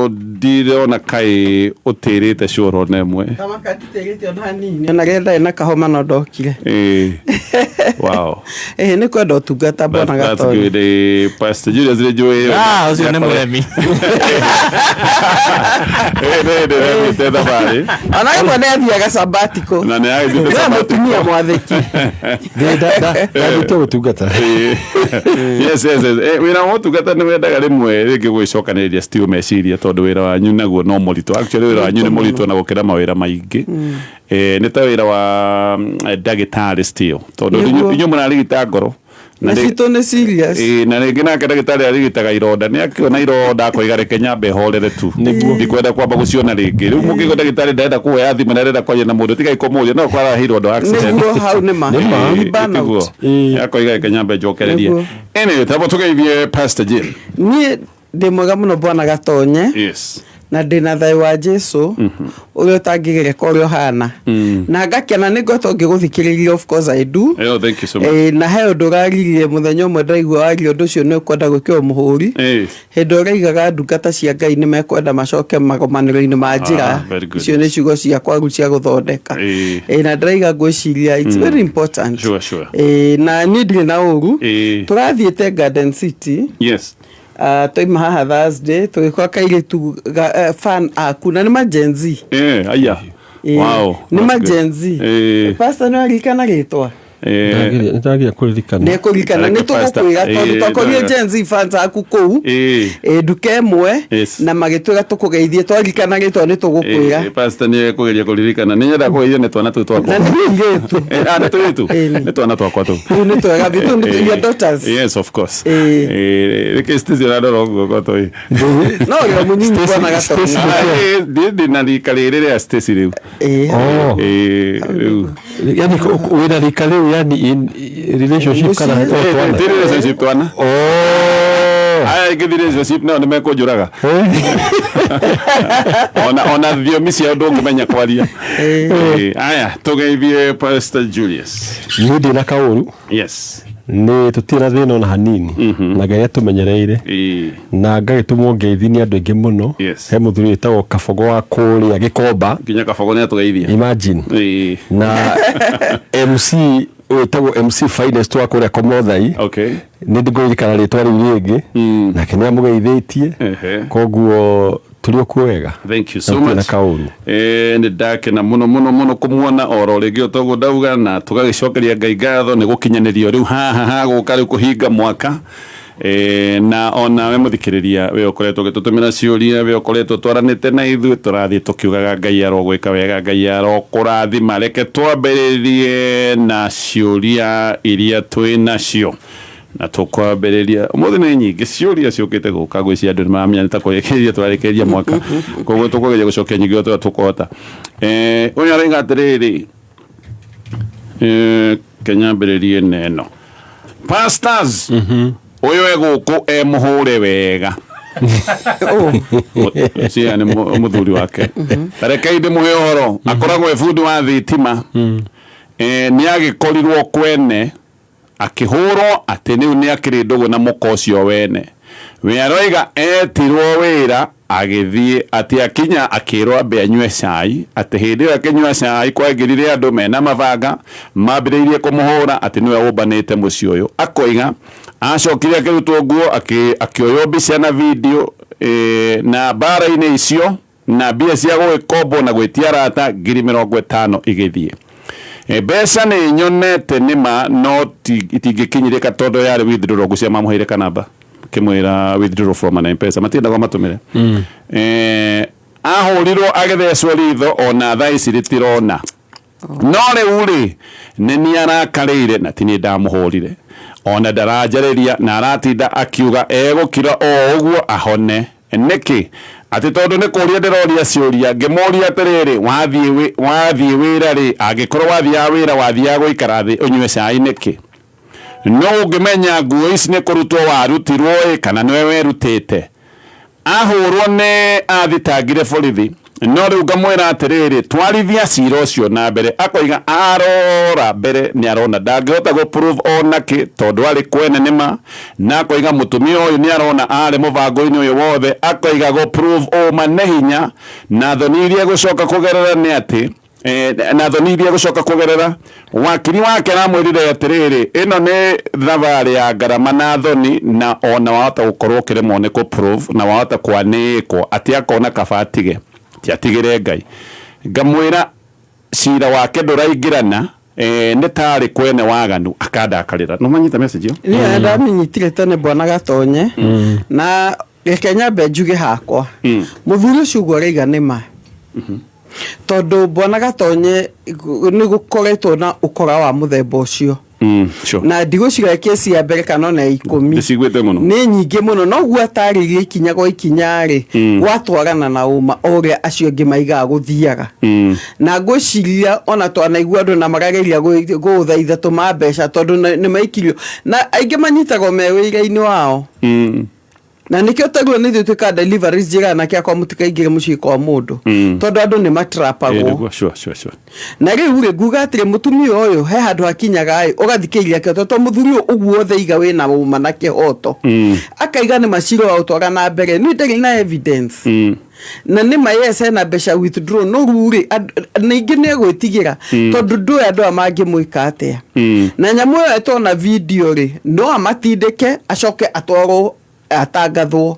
ndirona kai utirite shoro nemwe kama katiterite ona nini na genda na kahoma no ndokire wow ni kwenda utungata bona Gatonye. That's good. Pastor Julius Rejoe ucio ni muremi tenda bari ana mwana athiaga sabatiko na ne aithite sabatiko mutumia mwatheki ndagite utungata yes wira utungata ni wendaga rimwe ringi gwicokaniriria still meciria tondu wira wanyu naguo no murito actually wira wanyu ni murito na gukira mawira maingi ni ta wira wa ndagitari still tondu inyu murarigita ngoro na cito ni serious na ringi nake ndagitari arigitaga ironda ni akiona ironda ko igareke nyambe horere tu ndikwenda kwamba guciona ringi riu mukigo ndagitari ndaenda kuoya thima na renda kwaria na mundu tigai komuria no kwara hirondo accident niguo hau ni burnout yako igareke nyambe njokererie anyway tabo tugeithie Pastor Jim ni ndi mwega muno bwana Gatonye yes na ndina thayu wa Jesu uyo tangigireka urio hana na ngakena ningoto ngiguthikiriria of course I do thank you so much na hayo nduraririe muthenya umwe ndaigua wario ndu cio ni kwenda gwikio muhuri hindo raigaga ndungata cia Ngai ni mekwenda macoke magomaniro-ini ma njira cio ni ciugo cia kwaru cia guthondeka na ndaiga gwiciria it's very important sure na ni ndire na uru turathiete Garden City yes toima haha Thursday tugikwa kaire tu fan akuna ni majenzi aya wow ni majenzi pastor no alikana ritwa nitagia kuririkana ni tugukwira tondu twakorie jenzi fans aku kou nduka imwe na magitwira tukugeithie twarikana ritwa ni tugukwira pastor ni kugeria kuririkana ni nyenda kugeithia ni twana tu twakwa na ni tu ni twana twakwa tu ni twega bitu ni your daughters yes of course rekestizi na dorongo goto no yo munyinyi bwana Gatonye ndi na likalere ya Stacy riu yani wena likalere yani in relationship kana relationship twana aya give relationship na nimeko juraga ona thiomi cia ndu ngumenya kwaria aya tugeithie Pastor Julius ni ndi na kauru yes ni tutira thina na hanini na Ngai atumenyereire na Ngai tumongeithia ni andu ingi muno he muthuri etagwo Kabogo wa kuria Gikomba kinya Kabogo ni atugeithia imagine na MC etagwo MC Finest wa kuria Komothai okay ni ndigurikana ritwa riu ringi na kenya mugeithitie koguo tulio kuwega thank you so much ni ndakena muno kumuona oro ringi otogo ndauga na tugagicokeria Ngai ngatho ni gukinyanirio riu haha gukari kuhinga mwaka na ona we muthikiriria we ukoretwo gitutumira ciuria we ukoretwo twaranite na ithu turathie tukiugaga Ngai arogwika wega Ngai arokurathima reke twambiririe na ciuria iria twina cio na tukwambiriria umuthi ni nyingi ciuria ciukite guka gwiciria andu mamenya nitakurekeria turarekeria mwaka koguo tukugeria gucokia nyingi othe tukuhota unya renga atiriri kenyambiririe neno pastors uyu eguku muhure wega cia ni muthuri wake tareke ndi muhe horo akoragwo efundi wa thitima ni agikorirwo kwene akihurwo ati niu ni akiri ndugu na muko cio wene we aroiga etirwo wira agithie ati akinya akirwo ambe anywe cai ati hindi ya kenywa cai kwagirire andu mena mabanga mambiririe kumuhura ati niwe ubanite muci uyu akoiga acokire akirutwo nguo akioyo mbica na video na bara-ini icio na mbia cia gwikombo na gwitia rata 50,000 igithie mbeca ni nyonete nima no itingikinyirika tondu yari withdraw gucia mamuheire kanamba kimwira withdraw from an M-Pesa matinda kwa matumire ahurirwo agethecwo ritho ona thaici ritirona no riu ni arakarire na tini ndamuhurire ona ndaranjariria na aratinda akiuga egukira o uguo ahone niki ati tondu ni kuria ndiroria ciuria ngimuria atiriri wathie wira ri agikorwo wathia wira wathia guikara thi unywe cai niki no ungimenya nguo ici ni kurutwo warutirwo kana niwe werutite ahurwo ni athitangire borithi no riu ngamwira atiriri twarithia cira ucio na mbere akoiga arora mbere ni arona ndangihota go prove ona ki tondu ari kwene nima na akoiga mutumia uyu ni arona ari mubango-ini uyu wothe akoiga go prove oma na hinya na thonirie gucoka kugerera ni ati na thonirie gucoka kugerera wakiri wake na mwirire atiriri ino ni thavari ya ngarama na thoni na ona wahota gukorwo kiremwo ni ku prove na wahota kwaniko ati akona kabatige tiatigire Ngai ngamwira cira wake nduraingirana nĩ tarĩ kwene waganu akandakarĩra no manyita message yo ni ndaminyitire tene bwana Gatonye na Kenya benjuge hakwa muthuri ucio gũraiga nĩma tondu bwana Gatonye nĩ gũkoretwo na ukora wa muthemba ucio sure. Na ndigũciga kesi ya mbere kana na 10 nĩcigwĩte mũno nĩ nyingĩ mũno no gwa tarĩrie ikinya gwa ikinya-rĩ watwarana na ũma ũrĩa acio angĩ maigaga gũthiaga na ngwĩciria ona twanaigua andũ na marageria gũthaitha tũma mbeca tondũ nĩ maikirio na aingĩ manyitagwo me wĩra-inĩ wao na nikio taguo ni thĩ twika deliveries njĩra na kĩa kwa mũtikaingĩre mũciĩ kwa mũndũ tondũ andũ nĩ matrapagwo sure. Na rĩu nguga atĩrĩ mũtumia ũyũ he handũ hakinyaga ũgathikĩrĩria kĩoto to mũthuri ũguo othe iga wĩna ũma na kĩhoto akaiga nĩ maciro wa ũtwara na mbere nĩ ndĩrĩ na evidence na nĩ mayese na mbeca withdraw no rũrĩ ningĩ nĩ gwĩtigĩra tondũ ndũĩ andũ mangĩmwĩka atĩa na nyamũ ĩyo ĩtona video rĩ no amatindĩke acoke atwarwo atangathwo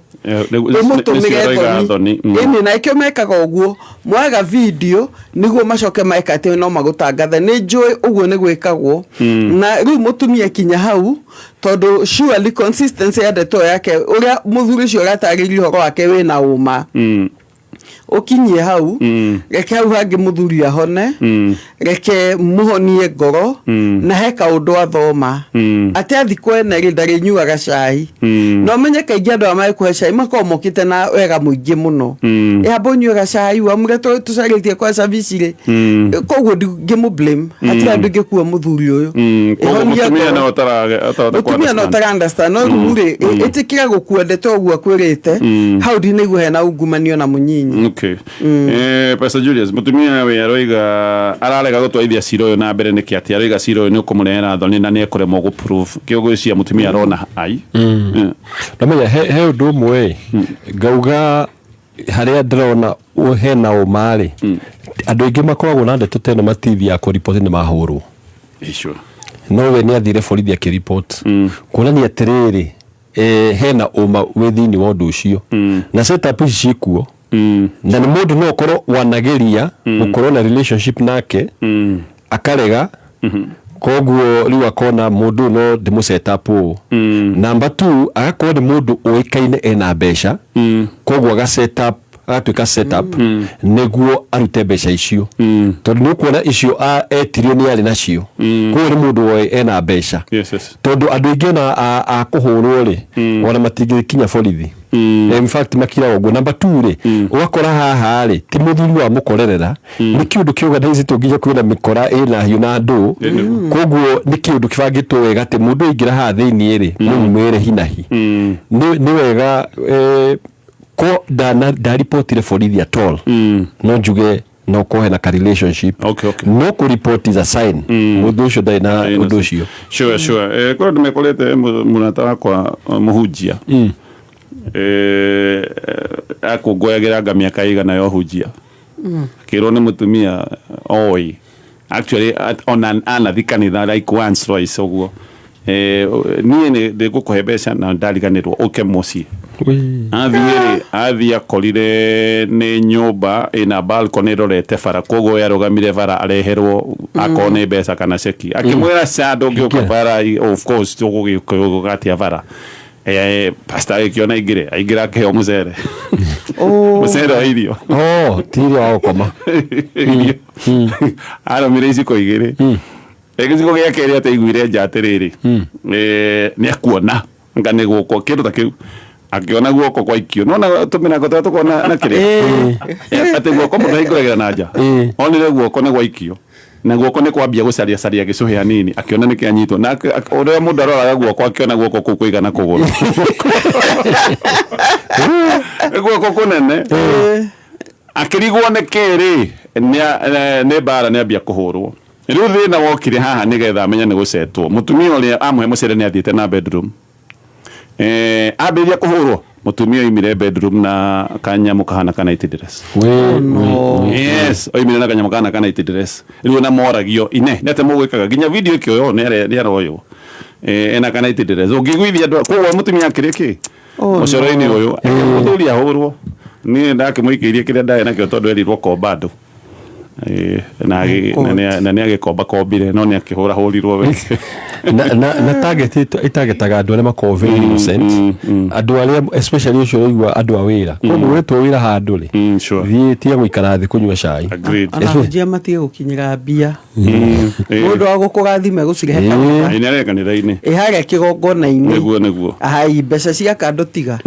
mũtũmĩre thoni ĩni na ikio mekaga ũguo mwaga video nĩguo macoke meka atĩ no magũtangathe nĩ njũĩ ũguo nĩ gwĩkagwo na rĩu mũtumia kinya hau tondũ surely consistency ya ndeto yake ũrĩa mũthuri ũcio aratarĩria ũhoro wake wĩna ũma ukinyie hau reke hau hangi muthuri ahone reke muhonie ngoro na he kaundu athoma ati athi kwene ri ndari nyuaga cai no menye kaingĩ andũ amaikuhe cai makomokite na wega muingĩ muno yambo nyuaga cai wa mure tucarĩtie kwa service ri koguo ngimu blame hatira andũ ngĩkua muthuri ũyũ mutumia no tara understand no ruri itikira gũkua ndeto ũguo kwĩrĩte hau ndinaigua hena ungumanio na mũnyinyi. Okay. Pastor Julius mutumia we aroiga ararega gutwaithia cira uyu na mbere niki ati aroiga cira uyu ni ukumurehera thoni na ni ekuremwo gu proof kiugwiciria mutumia arona ai ndamenya he undu umwe ngauga haria ndirona hena umari andu aingi makoragwo na ndeto teno matithia ku report ni mahurwo sure no we ni athire borithi akireport kuonania atiriri hena uma withini wa undu ucio na setup ici cikuo na nĩ mũndũ no ũkorwo wanageria gũkorwo na relationship nake akarega koguo rĩu akona mũndũ no ndĩmũ setup number 2 agakorwo nĩ mũndũ ũĩkaine ena mbeca koguo aga setup agatuĩka setup nĩguo arute mbeca icio tondũ nĩ ũkuona icio etirio nĩ arĩ nacio koguo nĩ mũndũ woĩ ena mbeca tondũ andũ aingĩ ona a kũhũrwo rĩ ona matingĩkinya borithi in fact makira ũguo number 2 rĩ ũgakora haha rĩ ti mũthuri wa mũkorerera nĩ kĩũndũ kĩorganize tũnginya kwĩna mĩkora ĩna hiũ na ndũ koguo nĩ kĩũndũ kĩbangĩtwo wega atĩ mũndũ aingĩra haha thĩiniĩ rĩ mũmwĩre hinahi nĩ wega ko da reportire borithi at all no njuge no ko hena ka relationship no ku report is a sign mundu ucio ndai na undu ucio sure kwa nimekolete munata wakwa muhunjia akũngũyagĩra ngamĩaka igana yo hunjia kĩrwo nĩ mũtumia oi actually on anathi kanitha like once twice ũguo niĩ nĩ ndĩgũkũhe mbeca na ndariganĩrwo ũke mũciĩ athie akorire nĩ nyũmba ĩna balcony ĩrorete bara koguo yarũgamire bara areherwo akone mbeca kana ceki akĩmwĩra ca ndũngĩũka bara of course tũgũgĩũkatia bara pastor akiona aingira keo muzere muzere wa irio tiri wa ukoma ara mirezi ko igire egiziko gya keri ataiguire njatiriri ni akuona ngane guko kindu ta kiu akiona guoko kwa ikio nona tumina ko tukona na kire ate guoko mundu aiguragira na nja onire guoko na gwa ikio na guoko nĩ kwambia gũcaria caria gĩcũhĩ hanini akiona nĩ kĩanyitwo na ũrĩa mũndũ aroraga guoko akiona guoko kũu kũigana kũgũrũ guoko kũnene akirigwo ne kiri ne bara ne abia kuhurwo riu thina wokire haha nigetha amenya ni gucetwo mutumia uria amwe mucere ni athiete na bedroom abiria kuhurwo mutumia imire bedroom na kanyamu kahana kana itidress yes oimire na kanyamu kahana kana itidress riu na moragio ine nete mugwikaga ginya video ikyo yo ne aroyo ena kana itidress ugigwithia ndo kwa mutumia akiriki mucere-ini uyu muthuri ahurwo ni ndake muikirie kire ndae nakio tondu erirwo kombando na ni agikomba kombire no ni akihura hurirwo we na target itagetaga andu aria makoragwo very innocent andu aria especially ucio uigua andu a wira ko muretwo wira handu ri thie tia guikara thi kunyua cai anajia matige gukinyira mbia mundu wa gukurathime gucirehe kanitha ina reka ni raini ihare kigongona-ini niguo ai mbeca cia kandu tiga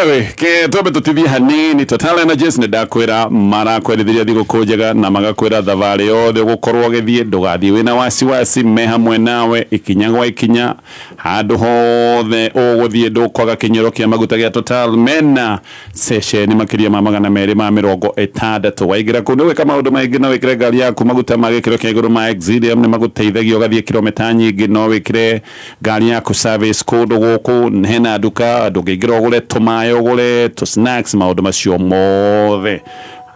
anyway ke tobe tutithie hanini Total Energies ne ndakwira marakwerithiria thiguku njega na magakwira thavari yothe gukorwo githie ndugathie wina wasiwasi me hamwe nawe ikinya gwa ikinya handu hothe uguthie ndukwaga kinyiro kia maguta gia Total mena session makiria ma 260 waigira ku niweka maundu maingi no wikire ngari yaku maguta magikiro kia iguru ma Exilium ni maguteithagia ugathie kilomita nyingi no wikire ngari yaku service kundu guku hena duka ndugigira ugure mayo gure to snacks maundu macio mothe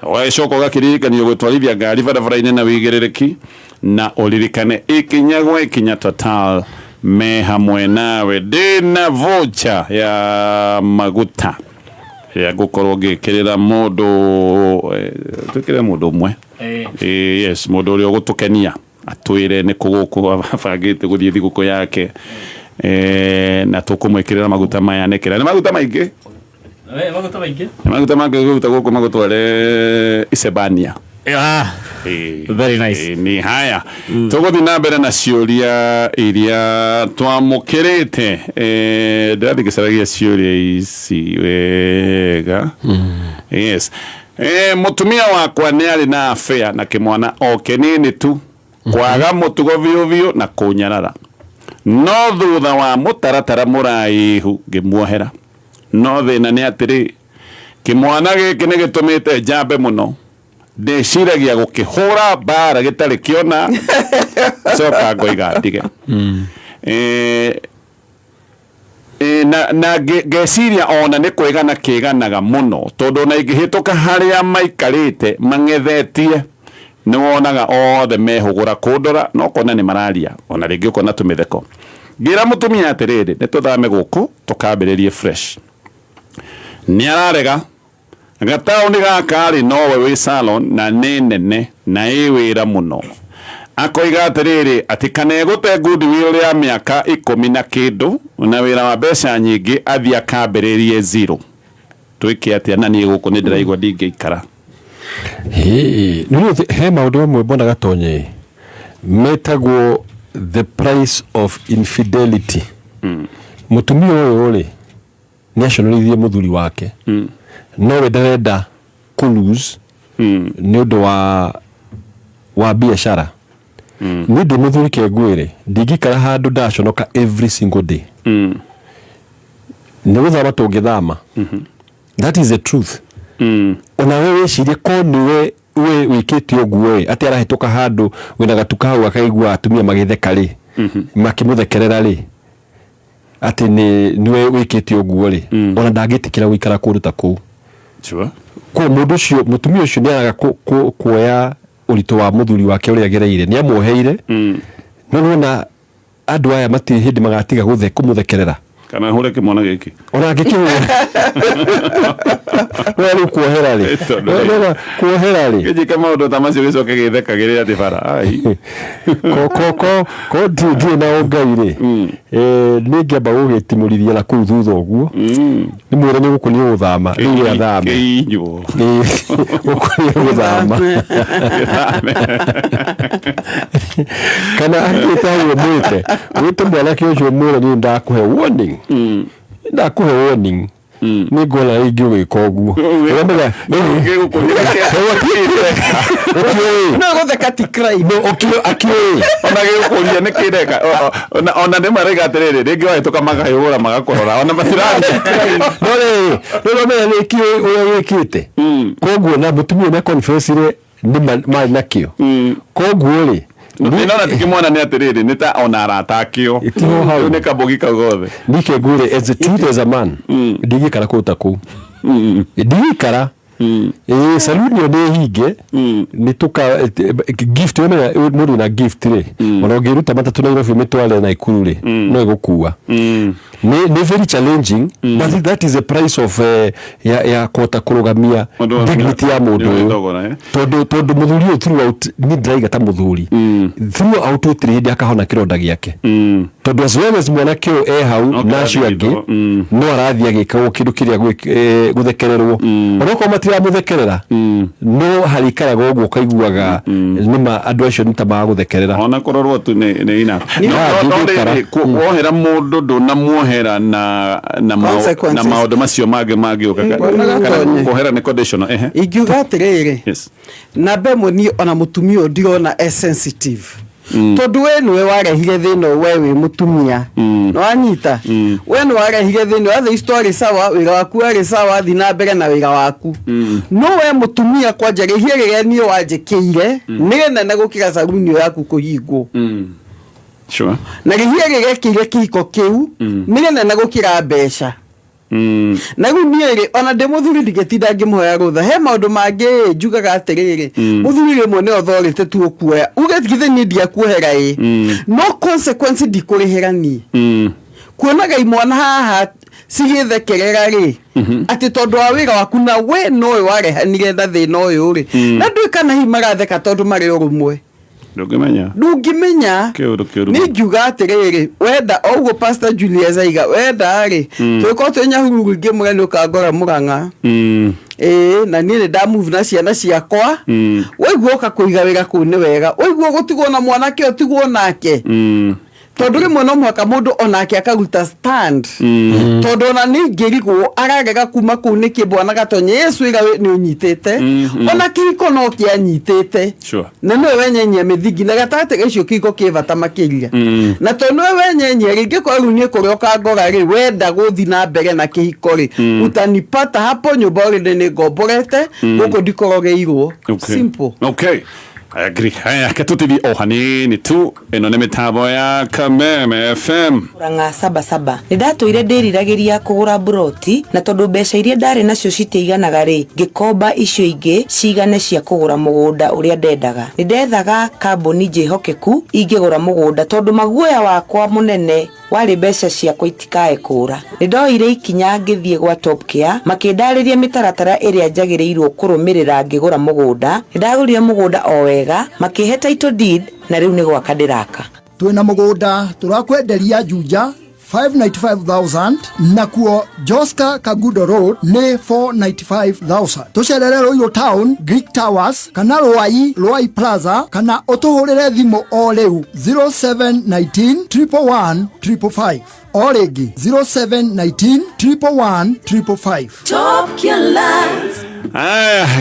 wacoka gakirikanio gutwarithia ngari barabara-ini na wigiririki na uririkane ikinya gwa ikinya Total me hamwe nawe ndina voucher ya maguta ya gukorwo ngikirira mundu tukire mundu umwe yes mundu uria gutukenia atwire ni kuguku abangite guthie thiguku yake na tukumwikirira maguta maya nekira ni maguta maingi maguta guta guku magutware Isebania very nice ni haya tuguthi na mbere na ciuria iria twamukirite ndathikicaragia ciuria ici wega yes mutumia wakwa ni ari na affair na kimwana kinini tu kwaga mutugo biu na kunyarara no thutha wa mutaratara muraihu ngimuohera no thina ni atiri kimwana giki ni gitumite njambe muno ndeciragia gukihura bara gitari kiona coka ngoiga ndige na geciria ona ni kwigana kiganaga muno tondu na ingihituka haria maikarite mangethetie ni wonaga othe mehugura kundora no kona ni mararia ona ringi ukona tumitheko ngira mutumia atiriri ni tuthame guku tukambiririe fresh ni ararega gatauni gakari nowe wi salon na nene na iwira muno akoiga atiriri ati kana gute goodwill ya miaka 10 na kindu na wira wa mbeca nyingi athia akambiririe zero twike atia na ni guku ni ndiraigwa ndingeikara he maundu amwe mbona gatonye metagwo the price of infidelity mutumia uyu ri ni aconorithie muthuri wake no we ndarenda kulose ni undu wa biashara ni ndi muthuri ke ngwire ndingikara handu ndaconoka every single day ni guthama tungithama that is the truth ona wewe cirie ko niwe we wikite uguo ati arahituka handu wina gatuka hau akaigua atumia magitheka ri makimuthekerera ri ati niwe wikite uguo ri ona ndagitikira guikara kundu ta ku sure ko mundu cio mutumia ucio ni araga kuoya urito wa muthuri wake uria gereire ni amuoheire no nona andu aya mati hindi magatiga kumuthekerera kana hure kimwana giki ona gikiwe wewe kuohera ri wewe kuohera ri gije kama ndo tamacio gicoke githekagirira ati bara ai ko ndi na ongaire ni ngamba gugitimurithia na kuu thutha uguo ni mwire ni gukuni uthama ni athame injo gukuni uthama kana angitawo mwite wite mwana kio cio mwire ni ndakuhe warning ndakuhe warning ni ngona ingi gwika uguo uremega no gotheka ti crime no akio ona gikuria ni kireka ona ni marega atiriri ringi wahituka magayura magakorora ona matirani no me kio uria wikite koguo na mutumia na confess ire ni mali nakio koguo ri nina tikimona ni atiriri nita ona aratakio ni kabogi kagothe nike gure as the truth as a man ndigikara kuta ku ndigikara saluni ne hige ni tuka gift wena muri na gift ri onogiruta matatu na irofi mitwale na ikuru ri no igukua ni very challenging but that is the price of ya kota kurugamia dignity ya mundu todo muthuri throughout ni draiga ta muthuri throughout utridi akahona kironda giake todo as well as mwana kio hau nacio angi no arathia gikago kindu kiria guthekererwo onoko matira muthekerera no harikara goguo kaiguaga nima andu acio nitama guthekerera ona kororwo tu ni ina wohera mundu nduna muohera na maundu macio magi ukakana kuhera ni conditional ingiuga atiriri na bemoni ona mutumia ndirona sensitive tondu we niwe warehire thina we wi mutumia no anyita we ni warehire thina othe story sawa wira waku ari sawa thina mbere na wira waku no we mutumia kwanja rehire rire ni wanjikire nigena na gukira saruni yaku kuhingwo sure na rehire rire kire kiko kiu nigena na gukira mbeca na guniere ona demuthuri ndigetinda ngimuhoya rutha he maundu mangi njugaga atiriri muthuri rimwe ne authority tu okuoya ugetigithe ni ndia kuohera no consequence ndikurihira ni kuonaga imwana haha sigithekerera ri ati tondu wa wira waku na we no warehanire tha thina uyu ri na ndwikana himagatheka tondu mari urumwe ndungimenya ni ngiuga atiriri wenda oguo Pastor Julius aiga wenda ri twiko twenyahururu ingi mugani ukangora muranga na ni nda move na ciana ciakwa waiguo ka kuiga wira ku ni wega waiguo gutigwo na mwanake otigwo nake tondu rimwe no mwaka mundu onake akaruta stand tondu ona ni ngirigwo aragega kuma ku ni kibwana gatonye Yesu iga ni unyitete ona kiko no kianyitete na no wenyenye mithingi na gatate gacio kiko kivata makiria na tondu wenyenye ringi ko runie kurioka ngora ri wenda guthi na mbere na kihiko ri utanipata hapo nyumba ri ni ngomborete guko ndikorogeirwo simple I agree. Haya katutivi hanini tu ino ni mitambo ya Kameme FM Murang'a 77 nindatuire ndiriragiria kugura broti na tondu mbeca iria ndari nacio citiiganaga ri ngikomba icio ingi cigane cia kugura mugunda uria ndendaga nindethaga kambuni njihokeku ingigura mugunda tondu maguoya wakwa munene wari mbeca ciakwa itikae kura nindoire ikinya ngithie gwa Top Care makindariria mitaratara iria njagirirwo kurumirira ngigura mugunda ndagurire mugunda o wega makihe title deed na riu ni gwaka ndiraka twina mugunda turakwenderia Juja 595,000 nakuo Joska Kagudo Road ni 495,000 tucerere Royal Town Greek Towers kana Roai Plaza kana utuhurire thimu o riu 0719 111 555 o ringi 0719 111 555 Top Care Lands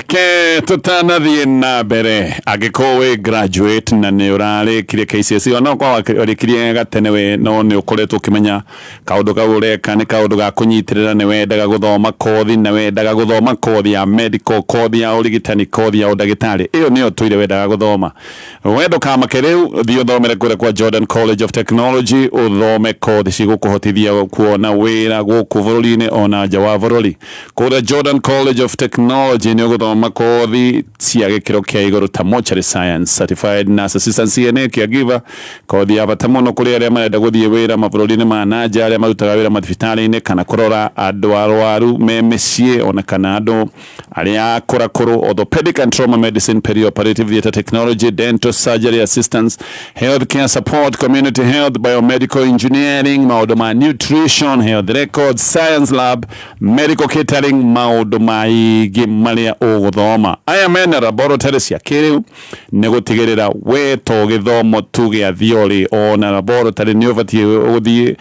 ke tutanathie na mbere agikowe graduate na ni urari kire KCSE ona kwa wakirikirie gatene we no ni ukoretwo kimenya kaundu ka ureka ni kaundu ga kunyitirira ni wendaga guthoma kothi na wendaga guthoma kothi ya medical kothi ya urigitani kothi ya udagitari iyo niyo tuire wendaga guthoma wendo kama kereu thio thomere kure kwa Jordan College of Technology uthome kothi cigukuhotithia kuona wira guku bururi-ini ona nja wa bururi kure Jordan College of Technology ni uguthoma kothi cia gikiro kia iguru ta mortuary science certified nurse assistant CNA caregiver kothi ya bata muno kuri aria marenda guthie wira mabũrũri-inĩ ma nanja aria marutaga wira mathibitarĩ-inĩ kana kurora andu arwaru me mĩciĩ ona kana andu aria akurakuru orthopedic and trauma medicine perioperative theatre technology dental surgery assistance healthcare support community health biomedical engineering maundu ma nutrition health records science lab medical catering maundu maigi maria uguthoma aya mena laboratory cia kiriu ne gutigirira we to githomo tu gia thiori ona laboratory ni ubatie uthie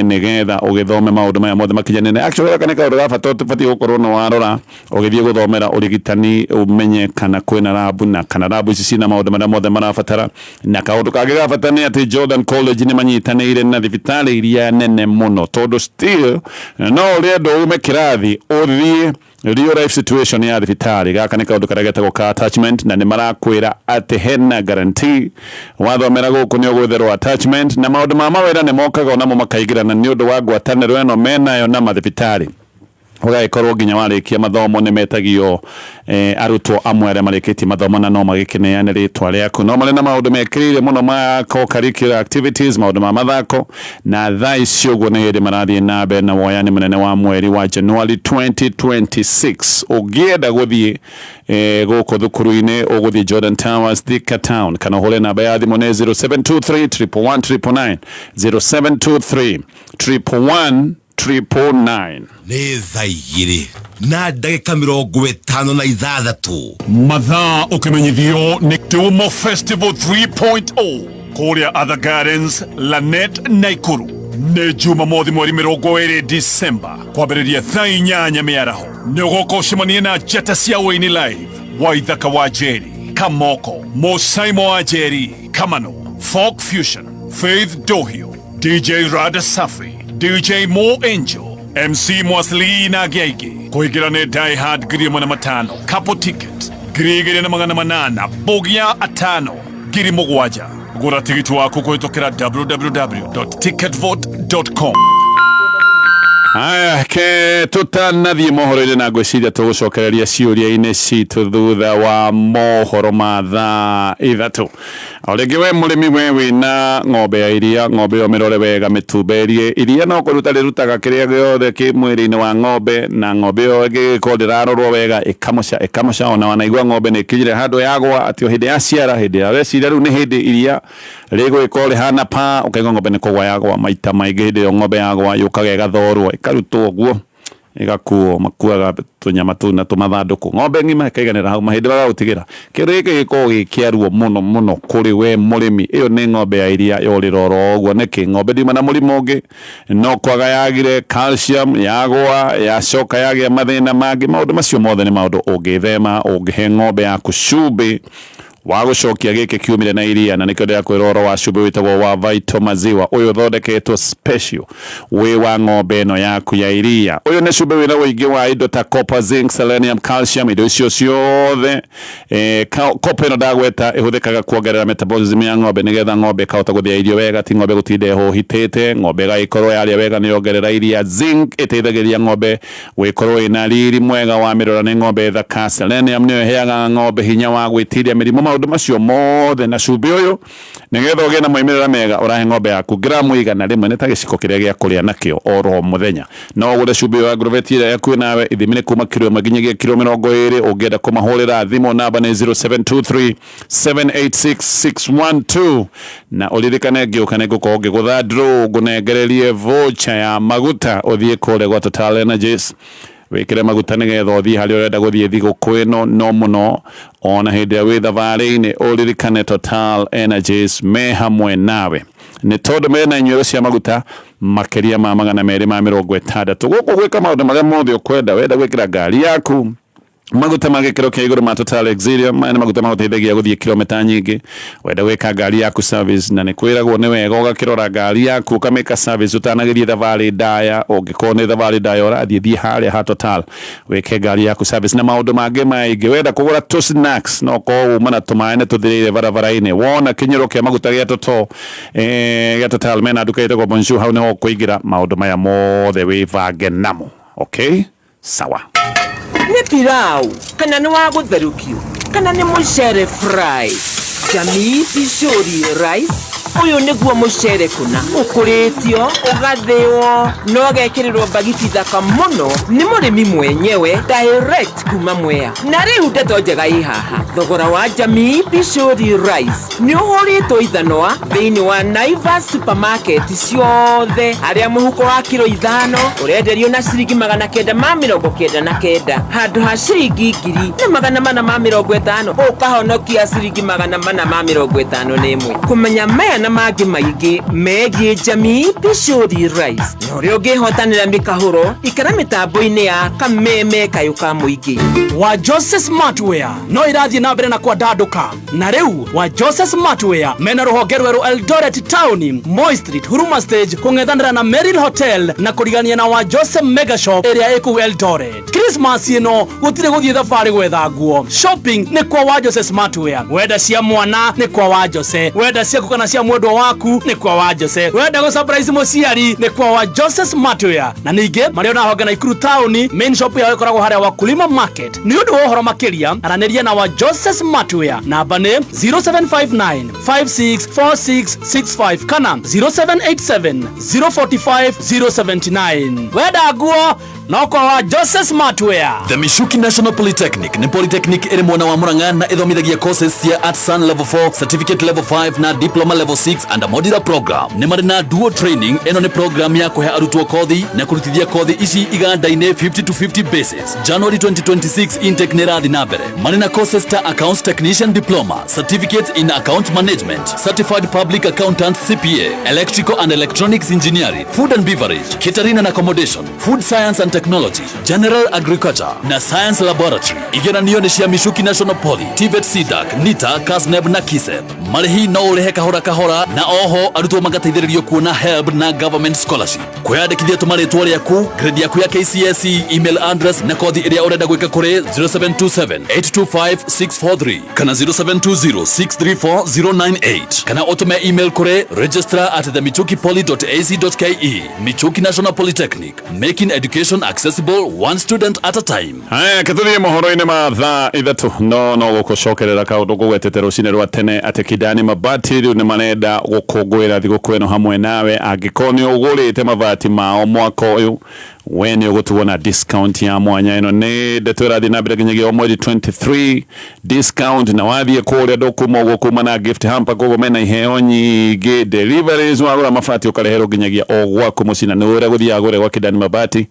nigetha ugithome maundu maya mothe makinyanene actually kana ka ura bata tubatie gukorwo no warora ugithie guthomera urigitani umenye kana kwina labu na kana labu ici cina maundu maria mothe marabatara na kaundu kage gabatara ni ati Jordan College ni manyitanire na thibitari iria nene muno tondu still no rendo ume kirathi uthie real life situation ya thibitari gaka ni kaundu karagetagwo ka attachment na ni marakwira ati hena guarantee wathomera guku ni ugwetherwo attachment na maundu ma mawira ni mokaga onamo makaigirana ni undu wa ngwataniro eno menayo na mathibitari ugakorwo nginya warikia mathomo ni metagio arutwo amwe aria marikitie mathomo na no magikineane ritwa riaku no mari na maundu mekirire muno ma co-curricular activities maundu ma mathako na thaa icio guo ni hindi marathie na mbere na woyani munene wa mweri wa January 2026 ugienda guthie guku thukuru-ini uguthie Jordan Towers Thika Town kana hole namba ya thimu ni 0723 111 0723 111 nĩ thaa igĩrĩ na ndagĩka 56 mathaa ũkĩmenyithio nĩ Tumo Festival 3.0 kũrĩa Other Gardens Lanet Naikuru nĩ Jumamothi mweri 20 December kwambĩrĩria thaa 8 mĩaraho nĩ ũgoka ũcemanie na njata cia ũini live Waithaka wa Njeri Kamoko Mosaimo wa Njeri Kamano Folk Fusion Faith Dohio DJ Rada Safi DJ Mo Angel MC Mwasli na Gege kuingira ni Die Hard ngiri mwana matano couple ticket ngiri na magana manana bogia atano ngiri mugwaja gura tigiti waku kuhitũkĩra www.ticketvote.com aya ke tutanathie mohoro-inĩ na ngwĩciria tũgũcokereria ciũria-inĩ citũ thutha wa mohoro ma thaa ithatũ o rĩngĩ we mũrĩmi we wĩna ng'ombe ya iria ng'ombe ĩyo mĩrore wega mĩtumberie iria no kũruta rĩrutaga kĩrĩa gĩothe kĩ mwĩrĩ-inĩ wa ng'ombe na ng'ombe ĩyo ĩngĩkorwo ndĩrarorwo wega ĩkamũca ona wanaigua ng'ombe nĩ ĩkinyire handũ yagwa atĩ o hĩndĩ ya ciara hĩndĩ ya weciria rĩu nĩ hĩndĩ iria rĩgũgĩkorwo rĩhana pa ũkaigua ng'ombe nĩ kũgwa yagwa maita maingĩ hĩndĩ ĩyo ng'ombe yagwa yũkaga ĩgathorwo ĩkarutwo guo igakuo makuaga tunyama tu na tumathandũkũ ng'ombe ng'ima ikaiganĩra hau mahĩndĩ magagũtigĩra kĩndũ gĩkĩ gĩkorwo gĩkĩaruo mũno kũrĩ we mũrĩmi ĩyo nĩ ng'ombe ya iria yorĩroro ũguo nĩkĩ ng'ombe ndiuma na mũrimũ ũngĩ no kwaga yagire calcium yagwa yacoka yagĩa mathĩna mangĩ maũndũ macio mothe nĩ maũndũ ũngĩthema ũngĩhe ng'ombe yaku cumbĩ wa gucokia gĩkĩ kiumire na iria na nĩkĩo ndĩrakwĩra ũhoro wa cumbĩ wĩtagwo wa Vito Maziwa ũyũ thondeketwo special wĩ wa ng'ombe ĩno yaku ya iria ũyũ nĩ cumbĩ wĩna ũingĩ wa indo ta copper, zinc, selenium, calcium indo icio ciothe copper ĩno ndagweta ĩhũthĩkaga kuongerera metabolism ya ng'ombe nĩgetha ng'ombe ĩkahota gũthĩa irio wega ti ng'ombe gũtinda ĩhũhitĩte ng'ombe ĩgagĩkorwo yarĩa wega nĩ yongerera iria zinc ĩteithagĩria ng'ombe gwĩkorwo ĩna riri mwega wa mĩrora nĩ ng'ombe thaka selenium nĩyo ĩheaga ng'ombe hinya wa gwĩtiria mĩrimũ maundu macio mothe na cumbĩ ũyũ nĩgetha ũgĩe na moimĩrĩra mega ũrahe ng'ombe yaku gramu igana rĩmwe nĩ ta gĩciko kĩrĩa gĩa kũrĩa nakĩo oro mũthenya no ũgũre cumbĩ wa Agrovet ĩrĩa yakuĩ nawe ithimi nĩ kuma kiro ĩmwe nginyagia kiro 20 ũngĩenda kũmahũrĩra thimũ namba nĩ 0723 786 612 na ũririkane ngĩũka nĩ ngũkorwo ngĩgũtha draw ngũnengererie voucher ya maguta ũthiĩ kũrĩa gwa Total Energies wikire maguta nigetha uthie hari urenda guthie thigũkũ ĩno no muno ona hĩndĩ ya wĩ thabarĩ-inĩ ũririkane Total Energies me hamwe nawe nĩ tondũ mena inyuĩro cia maguta makĩria ma 260 gũkũ gwĩka maũndũ marĩa mothe ũkwenda wenda gwĩkĩra ngari yaku maguta magĩkĩro kĩa igũrũ ma Total Exilium nĩ maguta magũteithagia gũthiĩ kilomita nyingĩ wenda gwĩka ngari yaku service na nĩ kwĩragwo nĩ wega ũgakĩrora ngari yaku ũkamĩka service ũtanagĩthiĩ thabarĩ ndaya ũngĩkorwo nĩ thabarĩ ndaya ũrathiĩ harĩa ha Total wĩke ngari yaku service na maũndũ mangĩ maingĩ wenda kũgũra tu snacks no ko uma na tũmaĩ nĩ tũthirĩire barabara-inĩ wona kĩnyũro kĩa maguta gĩa Total mena nduka ĩtagwo Bonjour hau nĩho ũkũingĩra maũndũ maya mothe wĩbange namo okay sawa nĩ pilau kana nĩ wa gũtherũkio kana nĩ mũcere fry jamii cicũrie rice uyu niguo mucere kuna ukuritio ugathio no gekirirwo bagiti thaka muno ni murimi mwenyewe direct kuma Mwea na riu ndeto njega ihaha thogora wa Jamii Pishori Rice ni uhuritwo ithanwa thiini wa Naivas supermarket ciothe aria muhuko wa kilo 5 urenderio na ciringi 999 handu ha ciringi 450 ukahonokia ciringi 451 kumenya maya na mangi maingi megie Jamii Pishori Rice no rio ngihotanira mikahuro ikara mitambo-ini ya kameme kayuka muingi wa Joseph Smartwear no irathie na mbere na kwandanduka na riu wa Joseph Smartwear mena ruhonge rweru Eldoret Town Moi Street Huruma Stage kungethanira na Merrill Hotel na kurigania na wa Joseph Mega Shop area eku Eldoret. Christmas ino gutire guthie thabari gwetha nguo shopping ni kwa wa Joseph Smartwear wenda cia mwana ni kwa wa Joseph wenda cia kukana cia mwendwa waku ni kwa wa Joseph wenda go surprise muciari ni kwa wa Joseph Smartwear na ninge mario na honge na Ikuru Town main shop ya ikoragwo haria Wakulima Market ni undu wohoro makiria araniria na wa Joseph Smartwear namba ni 0759 564665 kana 0787 045 079 wenda nguo no kwa wa Joseph Smartwear. The Michuki National Polytechnic ni polytechnic iri mwana wa Murang'a na ithomithagia courses cia Artisan level 4, certificate level 5 na diploma level 6 and a modular program. Ni mari na dual training. Eno ni program ya kuhe arutwo kothi na kurutithia kothi ici iganda-ini 50 to 50 basis. January 2026 intake ni rathi na mbere. Mari na courses ta accounts technician diploma, certificates in account management, certified public accountant CPA, electrical and electronics engineering, food and beverage, catering and accommodation, food science and technology, general agriculture na science laboratory. Igeranio ni cia Michuki National Poly, TVET, CDAC, NITA, KASNEB na KISEP. Marihi no urehe kahora na oho arutwo magateithĩrĩrio kuona HELB na government scholarship. Kwiyandĩkithia tumaritwa riaku, grade yaku ya KCSE, email address na kothi iria urenda gwika kuri 0727825643 kana 0720634098 kana utume email kuri registrar@themichukipoly.ac.ke. Michuki National Polytechnic, making education accessible one student at a time. Haya katuthie mohoro-ini ma thaa ithatu no gukucokerera kaundu gugwetete rucini rwa tene ati Kidani Mabati riu ni marenda gukungwira thigũkũ ĩno hamwe nawe angĩkorwo nĩ ũgũrĩte mabati mao mwaka ũyũ we nĩ ũgũtuo na discount ya mwanya ĩno nĩ ndeto ĩrathiĩ na mbere nginyagia mweri 23 discount na wathiĩ kũrĩa ndũkuma ũguo kuma na gift hamper koguo mena iheo nyingĩ deliveries wagũra mabati ũkareherwo nginyagia o gwaku mũciĩ na nĩ ũrĩa gũthiaga gũre gwa Kidani Mabati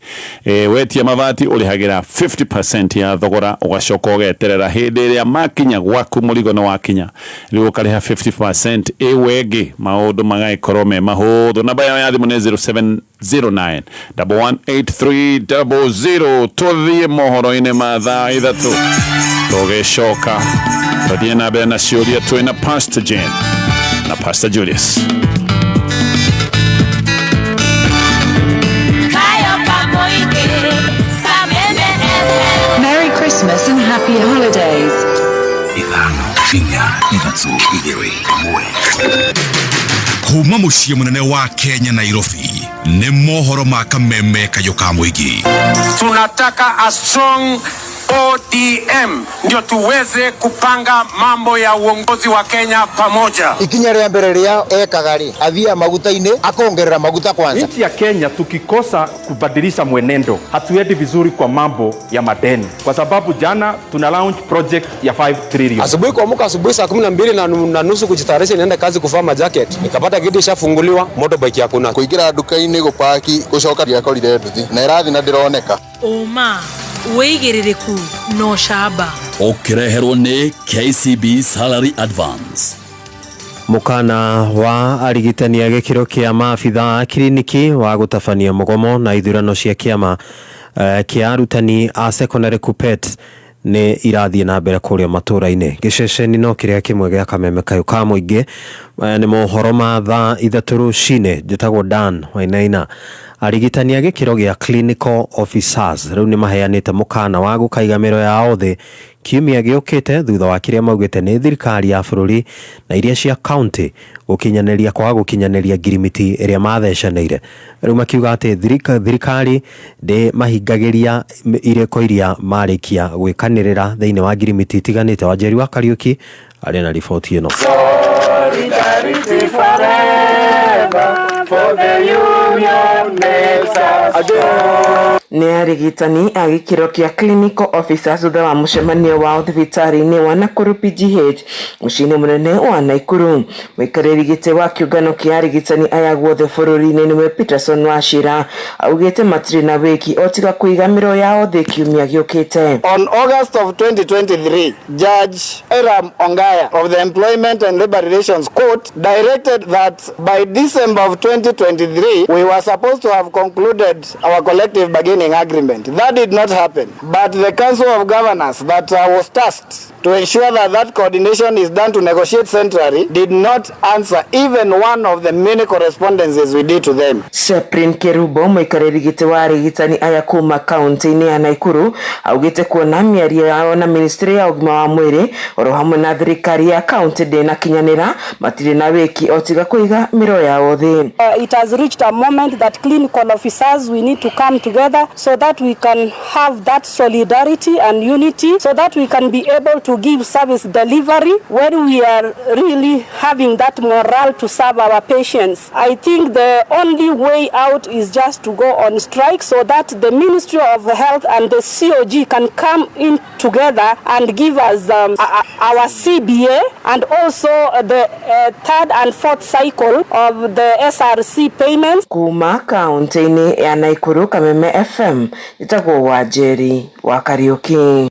wetia mabati ũrĩhagĩra 50% ya thogora ũgacoka ũgeterera hĩndĩ ĩrĩa makinya gwaku mũrigo no wakinya rĩu ũkarĩha 50% ĩwengĩ maũndũ magagĩkorwo me mahũthũ namba yao ya thimũ nĩ 0709 118300 tuthie mohoro-ini ma thaa ithatu tugicoka tuthie na mbere na ciũria twina Pastor Jane na Pastor Julius. Merry Christmas and happy holidays. Kuma muciĩ munene wa Kenya Nairobi ni mohoro ma kameme kayuka muingi. Tunataka a strong ODM ndio tuweze kupanga mambo ya uongozi wa Kenya pamoja. Ikinya rĩa mbere rĩa ekagari athia maguta-ini akongerera maguta kwanza. Nchi ya Kenya tukikosa kubadilisha mwenendo hatuendi vizuri kwa mambo ya madeni, kwa sababu jana tuna launch project ya 5 trillion. Asubuhi kuamka asubuhi saa 12 na nusu kujitayarisha nienda kazi kuvaa majacket, nikapata gate ishafunguliwa, motorbike hakuna. Kuingira duka-ini gupaki gucoka ndiakorire nduthi na irathi na ndironeka uma weigiririku no shaba ukireherwo ni KCB Salary Advance. Mukana wa arigitani ya gikiro kia maabitha a kliniki wa gutabania mugomo na ithurano cia kiama kia arutani a secondary KUPPET ni irathie na mbere kuria matura-ini. Giceceni no kiria kimwe gia kameme kayuka muingi ni mohoro ma thaa ithatu rucini. Njitagwo Dan Wainaina. Arigitani a gikiro gia clinical officers riu ni maheanite mukana wa gukaigamiro ya othe kiumia giukite thutha wa kiria maugite ni thirikari ya bururi na iria cia county gukinyaniria kwa gukinyaniria ngirimiti iria mathecaneire. Riu makiuga ati thirikari de mahingagiria ireko iria marikia gwikanirira thiini wa ngirimiti tiganite. Wanjeri wa Kariuki ari na riboti ino. Solidarity forever, for the union makes us strong. Nĩ arigitani a gĩkĩro kĩa clinical officers thutha wa mũcemanio wa thibitarĩ-inĩ wa Nakuru PGH mũciĩ-inĩ mũnene wa Naikuru. Mũikarĩri gĩtĩ wa kĩũngano kĩa arigitani aya guothe bũrũri-inĩ nĩwe Peterson Wachira augĩte matirĩ na wĩki o tiga kũiga mĩro yao thĩ kiumia gĩũkĩte. On August of 2023, Judge Eram Ongaya of the Employment and Labor Relations Court directed that by December of 2023 we were supposed to have concluded our collective bargaining agreement. That did not happen. But the Council of Governors that was tasked to ensure that coordination is done to negotiate centrally did not answer even one of the many correspondences we did to them. Seprin Kerubo mũikarĩri gĩtĩ wa arigitani aya kuma kaunti-inĩ ya Naikuru augĩte kuona mĩario yao na ministry ya ũgima wa mwĩrĩ oro hamwe na thirikari ya kaunti ndĩnakinyanĩra matirĩ na wĩki o tiga kũiga mĩro yao thĩ. It has reached a moment that clinical officers we need to come together so that we can have that solidarity and unity so that we can be able to give service delivery when we are really having that morale to serve our patients. I think the only way out is just to go on strike so that the Ministry of Health and the COG can come in together and give us our CBA and also the third and fourth cycle of the SRC payments. Kuma kaunti-inĩ ya Naikuru, Kameme FM, itagwo Wanjeri wa Kariuki.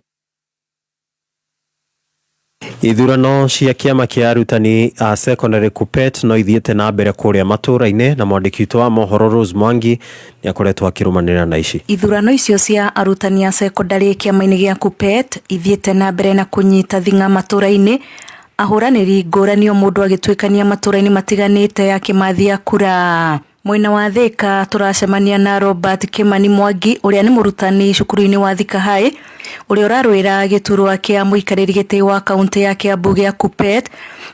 Ithurano cia kĩama kĩa arutani a secondary KUPPET no ithiĩte na mbere kũrĩa matũũra-inĩ na mwandĩki witũ wa mohoro Rose Mwangi nĩ akoretwo akĩrũmanĩrĩra na ici. Ithurano icio cia arutani a secondary kĩama-inĩ gĩa KUPPET ithiĩte na mbere na kũnyita thing'a matũũra-inĩ, ahũranĩri ngũrani o mũndũ agĩtuĩkania matũũra-inĩ matiganĩte akĩmathia kura. Mwena wa Thika turacemania na Robert Kimani Mwangi ũrĩa nĩ mũrutani cukuru-inĩ wa Thika High ũrĩa ũrarũĩra gĩturwa kĩa mũikarĩri gĩtĩ wa kaunti ya Kiambu gĩa KUPPET.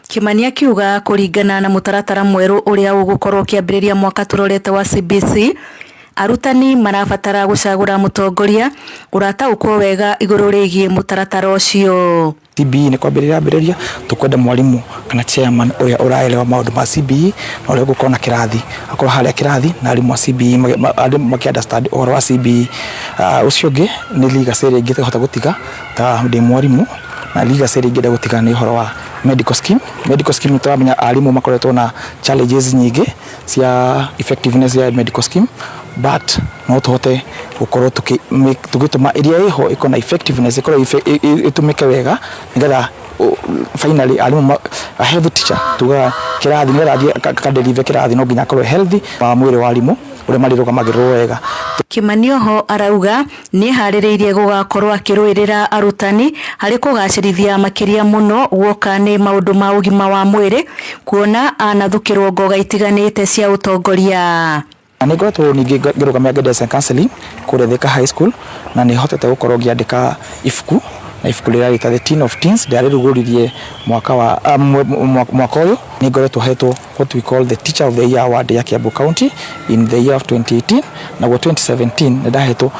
Kimani akiuga kũringana na mũtaratara mwerũ ũrĩa ũgũkorwo kĩambĩrĩria mwaka tũrorete wa CBC, arutani marabatara gũcagũra mũtongoria ũrataũkwo wega igũrũ rĩgiĩ mũtaratara ũcio. CBE ni kwambĩrĩria tukwenda mwalimu kana chairman ũrĩa ũraelewa maũndũ ma CBE na ũrĩa gũkorwo na kĩrathi akorwo harĩa kĩrathi na arimũ a CBE makĩunderstand ũhoro wa CBE. Ũcio ũngĩ nĩ legacy ĩrĩa ingĩhota gũtiga ta ndĩ mwalimu na legacy ĩrĩa ingĩenda gũtiga nĩ ũhoro wa medical scheme tũramenya arimũ makoretwo na challenges nyingĩ cia effectiveness ya medical scheme, but no tũhote gũkorwo tũgĩtũma ĩrĩa ĩho ĩkorwo na effectiveness ĩkorwo ĩtũmĩke wega nĩgetha finally arimũ a healthy teacher tuga kĩrathi nĩgetha akadeliver kĩrathi no nginya akorwo healthy wa mwĩrĩ wa arimũ ũrĩa marĩrũgamagĩrĩrwo wega. Kimani oho arauga nĩ harĩrĩirie gũgakorwo akĩrũĩrĩra arutani harĩ kũgacĩrithia makĩria mũno guoka nĩ maũndũ ma ũgima wa mwĩrĩ kuona anathukĩrwo ngoga itiganĩte cia ũtongoria. Nĩ ngoretwo ningĩ ngĩrũgamia guidance and counseling kũrĩa Thika High School na nĩ hotete gũkorwo ngĩandĩka ibuku na ibuku rĩrĩa rĩtagwo The Teen of Teens rĩrĩa rĩrugũririe mwaka ũyũ. Nĩ ngoretwo hetwo what we call the Teacher of the Year Award ya Kiambu County in the year of 2018 na 2017 nĩ ndahetwo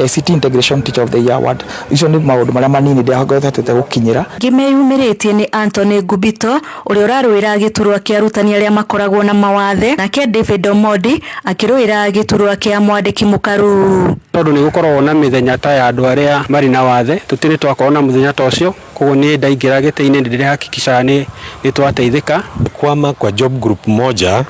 ICT Integration Teacher of the Year Award. Icio nĩ maũndũ marĩa manini ndĩahotete gũkinyĩra. Ngĩmeyumĩrĩtie nĩ Anthony Ngubito ũrĩa ũrarũĩra gĩturwa kĩa arutani arĩa makoragwo na mawathe, nake David Omondi akĩrũĩra gĩturwa kĩa mwandĩki mũkaru. Tondũ nĩ gũkorwo na mĩthenya ta ya andũ arĩa marĩ na wathe, tũtirĩ twakorwo na mũthenya ta ũcio, koguo nĩ ndaingĩra gĩtĩ-inĩ ndĩrehakikisha nĩ twateithĩka. Kwama kwa job group moja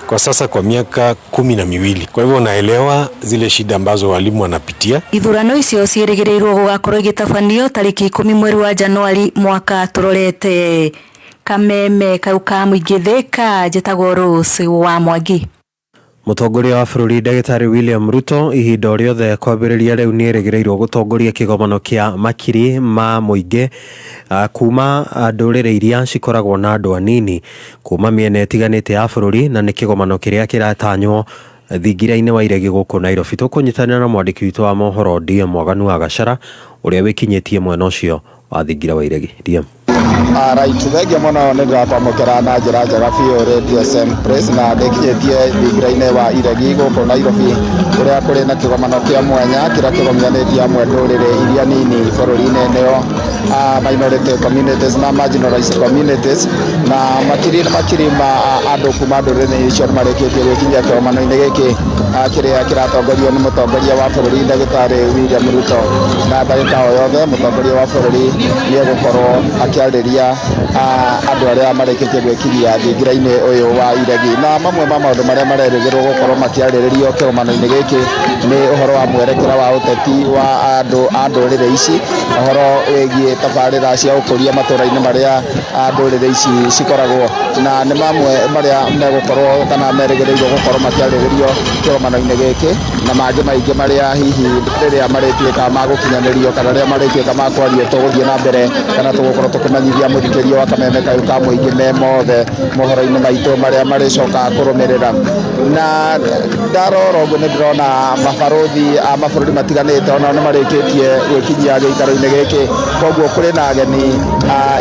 kwa sasa kwa miaka 12. Kwa hivyo naelewa zile shida ambazo walimu wanapitia. Ithurano icio ciĩrĩgĩrĩirwo gũgakorwo igĩtabanio tarĩki 10 mweri wa Januari mwaka tũrorete. Kameme kau ka mũingĩ Thika, njĩtagwo Rose wa Mwangi. Mũtongoria wa bũrũri Ndagĩtarĩ William Ruto ihinda rĩothe kwambĩrĩria rĩu nĩ erĩgĩrĩirwo gũtongoria kĩgomano kĩa makiri ma mũingĩ kuma ndũrĩrĩ iria cikoragwo na andũ anini kuma mĩena ĩtiganĩte ya bũrũri, na nĩ kĩgomano kĩrĩa kĩratanywo thingira-inĩ wa iregi gũkũ Nairobi. Tũkũnyitanĩra na mwandĩki witũ wa mohoro DM Mwaganu wa Gacara ũrĩa wĩkinyĩtie mwena ũcio wa thingira wa iregi. DM Right, thengia mũno nĩ ndĩrakwamũkĩra na njĩra njega biũ Radio SM Press na ndĩkinyĩtie thingira-inĩ wa iregi gũkũ Nairobi ũrĩa kũrĩ na kĩgomano kĩa mwanya kĩrĩa kĩgomanĩtie amwe ndũrĩrĩ iria nini bũrũri-inĩ nĩyo minority communities na marginalized communities na makirima andũ kuma ndũrĩrĩ icio marĩkĩtie gwĩkinyia kĩgomano-inĩ gĩkĩ kĩrĩa kĩratongorio nĩ mũtongoria wa bũrũri ndagĩtarĩ William Ruto na ndagĩka o yothe mũtongoria wa bũrũri nĩ egũkorwo akĩarĩria andũ arĩa marĩkĩtie gwĩkinyia thingira-inĩ ũyũ wa iregi na mamwe ma maũndũ marĩa marerĩgĩrwo gũkorwo makĩarĩrĩrio kĩgomano-inĩ gĩkĩ nĩ ũhoro wa mwerekera wa ũteti wa andũ a ndũrĩrĩ ici ũhoro wĩgiĩ tabarĩra cia ũkũria matũra-inĩ marĩa ndũrĩrĩ ici cikoragwo na nĩ mamwe marĩa megũkorwo kana merĩgĩrĩirwo gũkorwo makĩarĩrĩrio kĩgomano-inĩ gĩkĩ na mangĩ maingĩ marĩa hihi rĩrĩa marĩtuĩka ma gũkinyanĩrio kana rĩrĩa marĩtuĩka ma kwario tũgũthiĩ na mbere kana tũgũkorwo tũkĩmenyithia mũthikĩria wa kameme kayũ ka mũingĩ me mothe mohoro-inĩ maitũ marĩa marĩcoka kũrũmĩrĩra na ndarora ũguo nĩ ndĩrona mabarũthi a mabũrũri matiganĩte onao nĩ marĩkĩtie gwĩkinyia gĩikaro-inĩ gĩkĩ koguo kũrĩ na ageni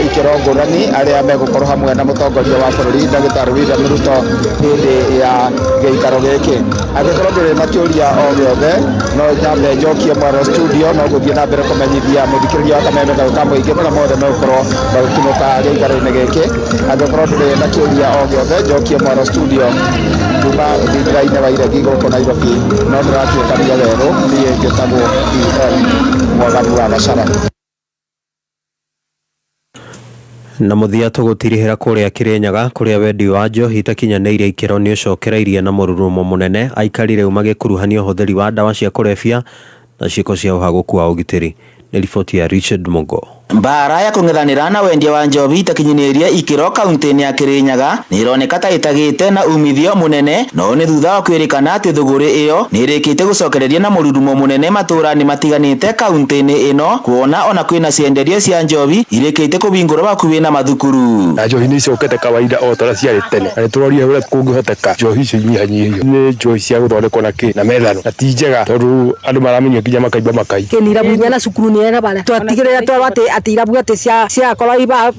ikĩro ngũrani arĩa megũkorwo hamwe na mũtongoria wa bũrũri ndagĩtarĩ William Ruto hĩndĩ ya gĩikaro gĩkĩ angĩkorwo ndũrĩ na kĩũria o gĩothe no nyambe njokie Mwaro studio no gũthiĩ na mbere kũmenyithia mũthikĩria wa kameme kayũ ka mũingĩ marĩa mothe megũkorwo magĩkinũka gĩikaro-inĩ gĩkĩ angĩkorwo ndũrĩ na kĩũria o gĩothe njokie Mwaro studio kuma thingira-inĩ wa iregi gũkũ Nairobi no ndĩratuĩkania werũ niĩ njĩtagwo Mwaganu wa Macara. Na muthia tugutirihira kuria Kirinyaga kuria wendi wa njohi itakinyanĩire ikĩro nĩ ũcokereirie na mũrurumo mũnene aikari rĩu magĩkuruhanio ũhũthĩri wa ndawa cia kũrebia na ciĩko cia ũhagũku wa ũgitĩri. Nĩ riboti ya Richard Mugo. Mbara ya kung'ethanĩra na wendia wa njobi itakinyanĩirie ikĩro kaunti-inĩ ya Kirinyaga nĩ ironeka ta itagĩte na umithio mũnene no nĩ thutha wa kwĩrĩkana atĩ thũgũrĩ ĩyo nĩ ĩrĩkĩte gũcokereria na mũrurumo mũnene matũra-inĩ matiganĩte kaunti-inĩ ĩno kuona ona kwĩna cienderio cia njobi irĩkĩte kũbingũra bakuhĩ na mathukuru. Njohi nĩ icokete kawaida o ta ciarĩ tene na nĩtũroria ũrĩa kũngĩhoteka njohi icio inyihanyihio nĩ njohi cia gũthondekwo na kĩ na methano na ti njega tondũ andũ maramenyio nginya makaimba makai kĩnira bunya na cukuru nĩ ena bara twatigĩrĩra twatĩ atirabu ati cia kora iba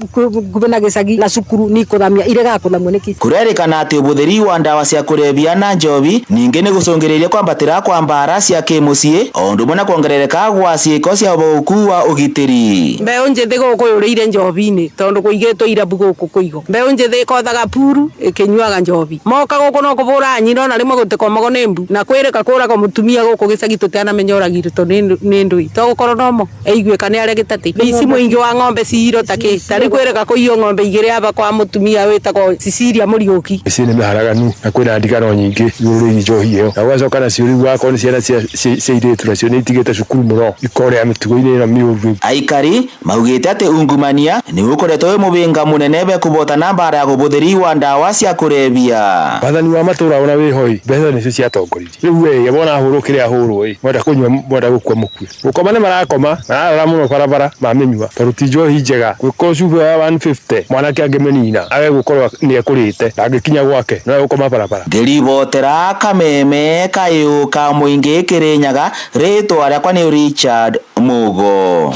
kubena gĩcagi na cukuru ni kũthamia irega kũthamio nĩki kurerĩkana atĩ ũbũthĩri wa ndawa cia kũrebia na njobi ningĩ nĩ gũcũngĩrĩria kwambatĩra kwa mbara cia kĩmũciĩ o ũndũ ũmwe na kuongerereka gwa ciĩko cia ũhagũku wa ũgitĩri. Mbeũ njĩthĩ gũkũ yũrĩire njobi-inĩ tondũ kũigĩtwo irabu gũkũ kũigo mbeũ njĩthĩ ĩkothaga puru ĩkĩnyuaga njobi moka gũkũ no kũbũra nyina na rĩmwe gũtĩkomago nĩ mbu na kwĩrĩka kũraga mũtumia gũkũ gĩcagi tũtanamenya ũragirĩtwo nĩ ndũi togũkorwo nomo eiguĩka nĩ arĩa gĩtatĩ ici mũingĩ wa ng'ombe ciro take tari kwĩrĩka kũiywo ng'ombe igĩrĩ aba kwa mũtumia wĩtagwo Cecilia Mũriũki. Ici nĩ mĩharaganu na kwĩna ndigano nyingĩ igũrũ njohi ĩyo na gwacoka nacio rĩu wakorwo nĩ ciana cia airĩtu nacio nĩ itigĩte cukuru mũno ikorĩa mĩtugo-inĩ na mĩũru. Aikari maugĩte atĩ ungumania nĩ gũkoretwo wĩ mũbĩnga mũnene be kũbotana mbara ya ũbũthĩri wa ndawa cia kũrebia. Wathani wa matũra ona wĩhoi mbeca nĩcio ciatongoririe rĩu we wona hũrũ kĩrĩa hũrũ mwenda kũnyua mwenda gũkua mũkue gũkoma nĩ marakoma mararora mũno barabara mamĩnyua tondũ ti njohi njega gwĩkwo cuba ya 150 mwanake angĩmĩnina age gũkorwo nĩ ekũrĩte na angĩkinya gwake no gũkoma barabara. Ngĩribotera kameme kayũ ka mũingĩ Kirinyaga rĩtwa rĩakwa nĩ Richard Mugo.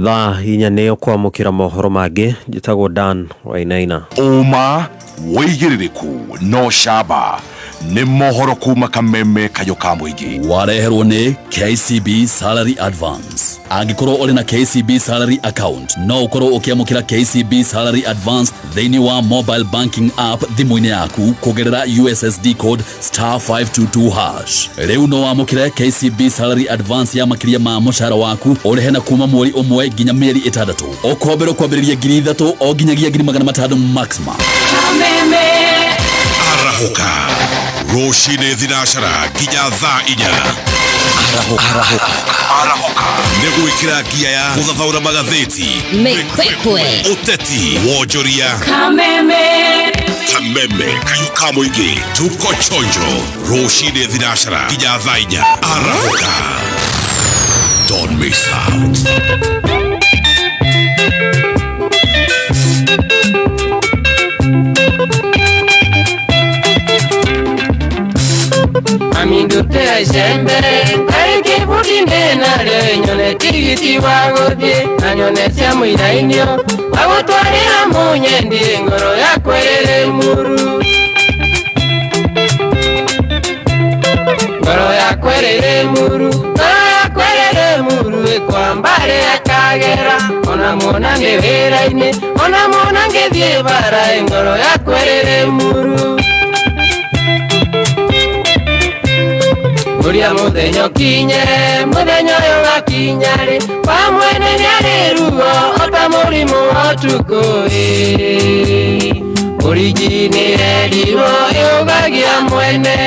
Thaa inya nĩ ũkwamũkĩra mohoro mangĩ njĩtagwo Dan Wainaina. Uma wĩigĩrĩrĩku no camba nĩ mohoro kuma kameme kayũ ka mũingĩ wareherwo nĩ KCB Salary Advance. Angĩkorwo ũrĩ na KCB Salary Account no ũkorwo ũkĩamũkĩra KCB Salary Advance thĩinĩ wa mobile banking app thimũ-inĩ yaku kũgerera USSD code *522#. Rĩu no wamũkĩre KCB Salary Advance ya makĩria ma mũcara waku ũrĩhe na kuma mweri ũmwe nginya mĩeri 6 ũkomberwo kwambĩrĩria 3,000 o nginyagia 500 maximum. Arahuka rũcinĩ thinacara nginya thaa 4. Arahuka nĩ gwĩkĩra ngia ya gũthathaũra magathĩti mĩkwekwe ũteti wonjoria kameme kayũ ka mũingĩ tuko chonjo rũcinĩ thinacara nginya thaa 4. Arahuka don't miss out. Amindute aicembe kaiki budine na leo nyone tigiti wagothie na nyone cia mũirainio agũtwarĩra mũnyendi ngoro ya kwerere muru ngoro ya kwerere muru gwikwa mbare akagera ona mona nĩ wĩra-inĩ ona mona ngĩthiĩ bara ngoro yakwa ĩrĩ muru Uria muthenya ukinye muthenya ũyũ gakinya rĩ wa mwene nĩarĩ ruo ota mũrimũ wa ũtukũ ũrigi nĩ erirwo yũgagia mwene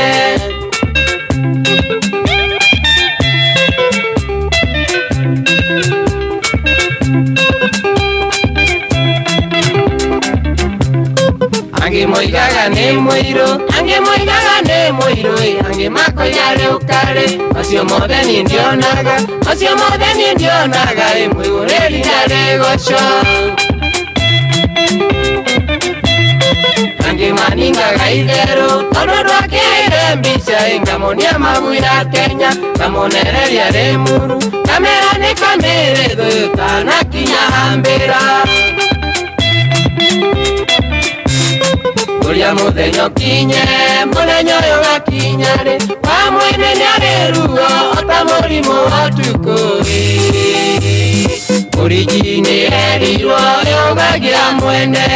Angi moigaga nĩ mũirũ angi moigaga nĩ mũirũ angi makoiga rĩu karĩ acio mothe niĩ ndionaga mwĩgũrĩri ndarĩ gũco angi maningaga itherũ tondũ ndwakĩire mbica ngamonia magwĩra Kenya ngamonereria rĩ muru kamera nĩ kamĩrĩ thũyũ tanakinya hambĩra Uria muthenya ukinye muthenya ũyũ gakinya rĩ wa mwene nĩarĩ ruo ota mũrimũ wa ũtukũ ũrigi nĩ erirwo yũgagia mwene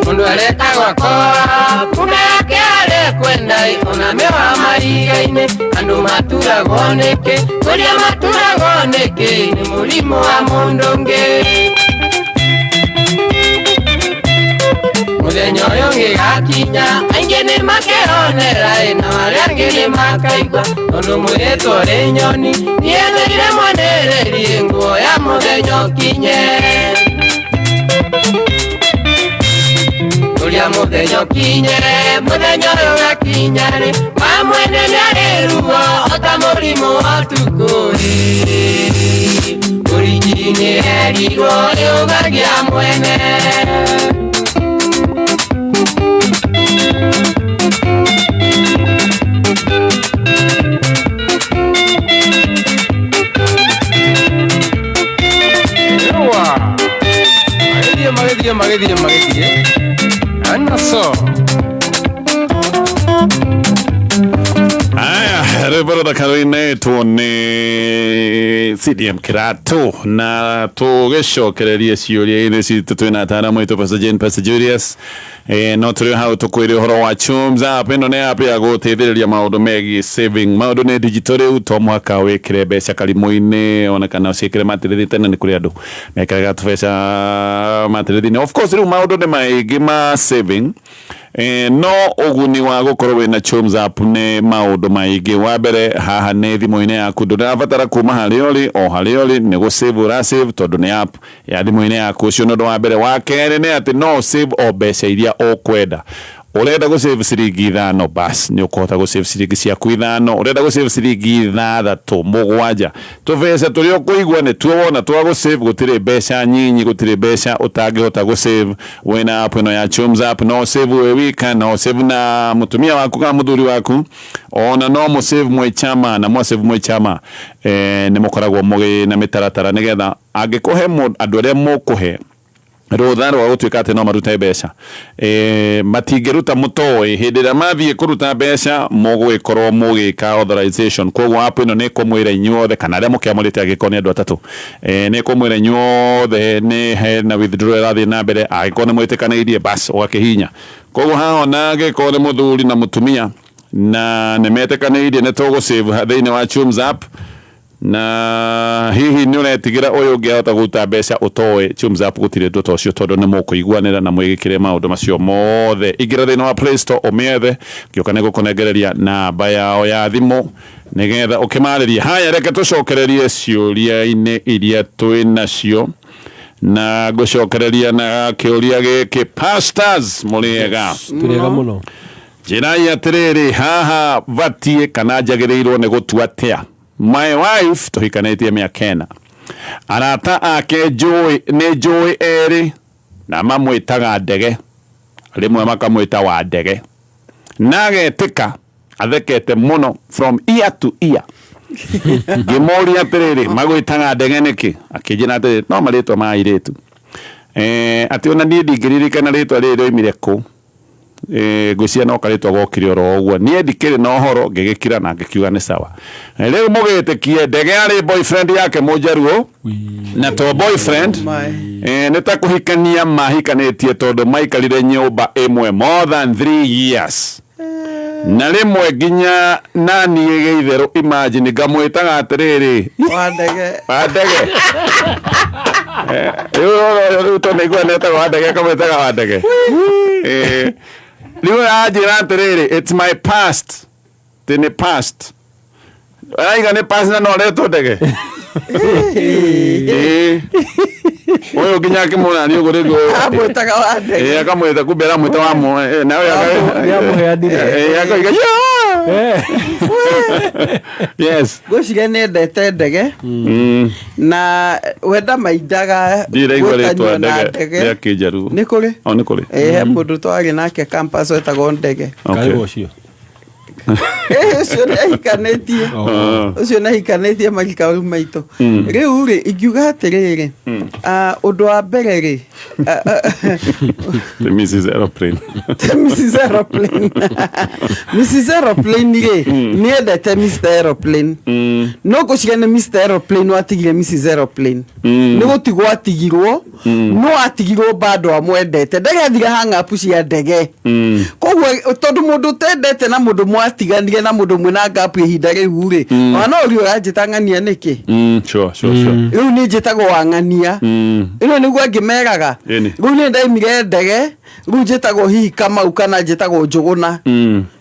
Mundu aretagwo Kora kumbe yake arekwenda ona mewa mariga-inĩ andũ maturagwo nĩkĩ kũrĩa maturagwo nĩkĩ nĩ mũrimũ wa mũndũ ũngĩ Mũthenya ũyũ ũngĩgakinya aingĩ nĩ makehonera na arĩa angĩ nĩ makaigua tondũ mũirĩtu ũrĩ nyoni nĩetherire mwanĩrĩri nguo ya mũthenya ũkinye Uria muthenya ukinye muthenya ũyũ gakinya rĩ wa mwene nĩarĩ ruo ota mũrimũ wa ũtukũ ũrigi nĩ erirwo yũgagia mwene magĩthiĩ Anaso. Reverenda Karine tuone CDM Kirato na tugecokererie ciũria-inĩ citũ twĩna ataaramu aitũ Pastor Jane, Pastor Julius no tũrĩ hau tũkwĩre ũhoro wa Chums app ĩno nĩ app ya gũteithĩrĩria maũndũ megiĩ saving maũndũ nĩ digital rĩu to mũhaka wĩkĩre mbeca karimũ-inĩ ona kana ũciĩkĩre matĩrĩthi tene nĩ kũrĩ andũ mekĩraga tũbeca matĩrĩthi-inĩ of course rĩu maũndũ nĩ maingĩ ma saving no ũguni wa gũkorwo wĩna Chums app nĩ maũndũ maingĩ wa mbere haha nĩ thimũ-inĩ yaku ndũrabatara kuma harĩa ũrĩ o harĩa ũrĩ nĩ gũsave ũrasave tondũ nĩ app ya thimũ-inĩ yaku ũcio nĩ ũndũ wa mbere wa kerĩ nĩ atĩ no save o mbeca iria ũkwenda urenda gũsave ciringi 5 bas nĩ ũkũhota gũsave ciringi ciaku 5 urenda gũsave ciringi 6 7 tũbeca tũrĩa ũkũigua nĩ tuo wona twa gũsave gũtirĩ mbeca nyinyi gũtirĩ mbeca ũtangĩhota gũsave wĩna app ĩno ya Chums app no save wĩ wika no save na mũtumia waku kana mũthuri waku ona no mũsave mwĩ chama na mwasave mwĩ chama nĩ mũkoragwo mũgĩ na mĩtaratara nĩgetha angĩkũhe andũ arĩa mũkũhe rũtha rwa gũtuĩka atĩ no marute mbeca matingĩruta mũtoĩ hĩndĩ ĩrĩa mathiĩ kũruta mbeca mũgwĩkorwo mũgĩka authorization koguo app ĩno nĩ kũmwĩra inyuothe kana arĩa mũkĩamũrĩte angĩkorwo nĩ andũ atatũ nĩ kũmwĩra inyuothe nĩ hena withdraw ĩrathiĩ na mbere angĩkorwo nĩ mwĩtĩkanĩirie bas ũgakĩhinya koguo haha ona angĩkorwo nĩ mũthuri na mũtumia na nĩ metĩkanĩirie nĩ tũgũsave thĩinĩ wa Chums app na hihi nĩ ũretigĩra ũyũ ũngĩhota gũruta mbeca ũtoĩ Chums app gũtirĩ ũndũ ta ũcio tondũ nĩ mũkũiguanĩra na mwĩgĩkĩre maũndũ macio mothe ingĩra thĩinĩ wa Play Store ũmĩethe ngĩũka nĩ gũkũnengereria namba yao ya thimũ nĩgetha ũkĩmarĩrie haya reke tũcokererie ciũria-inĩ iria twĩnacio na ngũcokereria na kĩũria gĩkĩ pastors mũrĩega tũrĩega mũno njĩrai atĩrĩrĩ haha batiĩ kana njagĩrĩirwo nĩ gũtua atĩa my wife tũhikanĩtie mĩaka 4 arata ake nĩ njũĩ erĩ na mamwĩtaga ndege rĩmwe makamwĩta wa ndege na agetĩka athekete mũno from ear to ear ngĩmoria atĩrĩrĩ magwĩtaga ndege nĩkĩ akĩnjĩra atĩrĩrĩ no marĩtwa ma airĩtu ati ona nie ndingĩririkana rĩtwa rĩrĩ rĩoimire kũ ngwĩciria no karĩtwa gokire oro ũguo niĩ ndikĩrĩ na ũhoro ngĩgĩkira na ngĩkiuga nĩ sawa rĩu mũgĩtĩkie ndege yarĩ boyfriend yake mũnjaruo na to boyfriend nĩ ta kũhikania mahikanĩtie tondũ maikarire nyũmba ĩmwe more than 3 years na rĩmwe nginya nani gĩitherũ imagine ngamwĩtaga atĩrĩrĩ wa ndege rĩu tonĩigua nĩtagwo wa ndege kamwĩtaga wa ndege rĩu anjĩra atĩrĩrĩ it's my past nĩ past aiga nĩ past na no retwo ndege Oyo nginya akimona ni ugo rego amwitaga wa ndege akamwita kumbe aramwita wa mo nawe akamuheanire yes gũcire nĩendete ndege na wenda maindaga gũtanyua na ndege ya Kĩnjaruo nĩ kũrĩ nĩ kũrĩ he mũndũ twarĩ nake campus wetagwo ndege ucio ucio nĩahikanĩtie marikaru maitũ rĩu rĩ ingiuga atĩrĩrĩ ũndũ wa mbere rĩ Mrs. Aeroplane rĩ nĩendete Mr. Aeroplane no ngũciga nĩ Mr. Aeroplane watigire Mrs. Aeroplane nĩ gũtigwo atigirwo no atigirwo bado amwendete ndege athire hang-up cia ndege koguo tondũ mũndũ ũtendete na mũndũ mwatiganire na mũndũ mwĩna gap ihinda rĩu rĩ ona ũrĩ ũranjĩta ng'ania nĩkĩ rĩu nĩ njĩtagwo wa ng'ania ĩno nĩguo ngĩmeraga rĩu nĩ ndaimire ndege rĩu njĩtagwo hihi Kamau kana njĩtagwo Njũgũna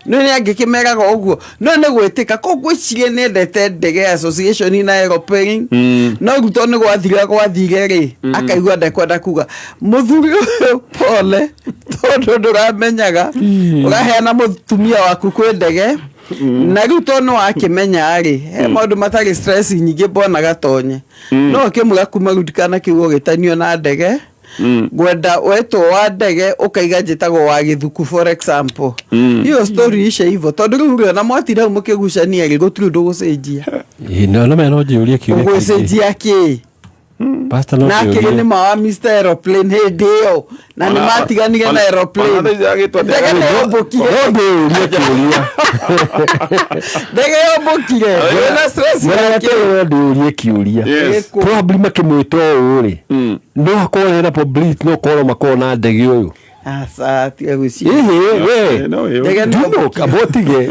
nĩ angĩkĩmeraga ũguo no nĩ gwĩtĩka koguo icirie nĩendete ndege association na aeroplane no ruto nĩ gwathire rĩ akaigua ndekwenda kuga mũthuri pole tondũ ndũramenyaga ũraheana mũtumia waku kwĩ ndege na rĩu to no akĩmenya rĩ he maũndũ matarĩ stress nyingĩ mbona gatonye no kĩmũga kuma rudikana kĩugo gĩtanio na ndege gwenda wetwo wa ndege ũkaiga njĩtagwo wa Gĩthuku for example hiyo story ishe hivyo tondũ rĩu rĩ ona mwatira mũkĩgucania rĩ gũtirĩ ũndũ gũcenjia no meno njũria kiuria gũcenjia kĩ Pastor no na kĩrĩ nĩ mawa Mr. Aeroplane hĩndĩ ĩyo na nĩ matiganire na aeroplane ndege yombũkire na stress ndũrie kiuria probably makĩmwĩta ũũ rĩ no hakorwo na public no korwo makorwo na ndege ũyũ asa tiga guci ndege no kabotige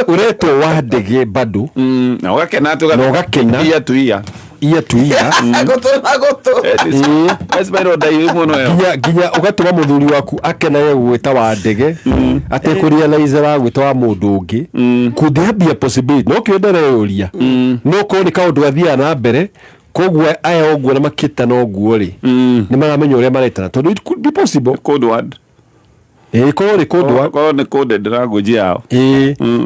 ureto wa ndege bado na ugakena tuia ginya ugatuma muthuri waku akenaye gwita wa ndege atekurialize wa gwita wa mundu ungi could there be a possibility no kiendere uria no ko ni kaundu athia na mbere koguo aya oguo na makita no guo ri ni maramenya uria maretana tondu it could be possible code word ko ni code language yao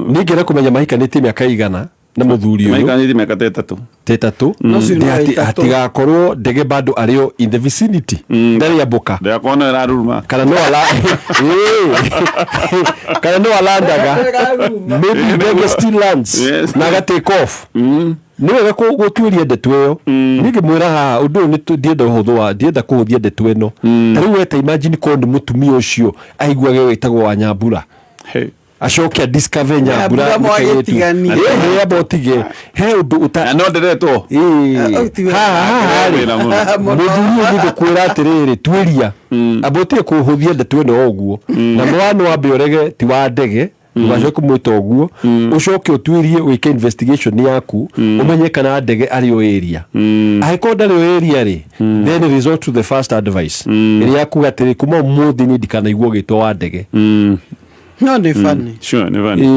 ningera kumenya mahikanĩtie miaka igana na muthuri uyu mahikanĩtie miaka 3 atigakorwo ndege bado arĩo in the vicinity ndari ya boka ndakona raruma kana no alandaga maybe ndege still lands na ga take off nĩ wega gũtuĩria ndeto ĩyo nĩngĩmwĩra haha ũndũ ũyũ ndienda ũhũthũ wa ndienda kũhũthia ndeto ĩno ta rĩu weta imagine korwo nĩ mũtumia ũcio aiguage wĩtagwo wa Nyambura acokia discover Nyambura abotige he ũndũ no nderetwo mũthuri ũyũ kwĩra atĩrĩrĩ tuĩria abotige kũhũthia ndeto ĩno ũguo na mwana wambe ũrege ti wa ndege ugacoka mwita uguo ucoke utuirie wike investigation yaku umenye kana ndege ari o area aiko ndari o area ri then resort to the first advice iri yaku gatiri kuma muthi ni ndikana igwo gitwa wa ndege no ni funny sure ni funny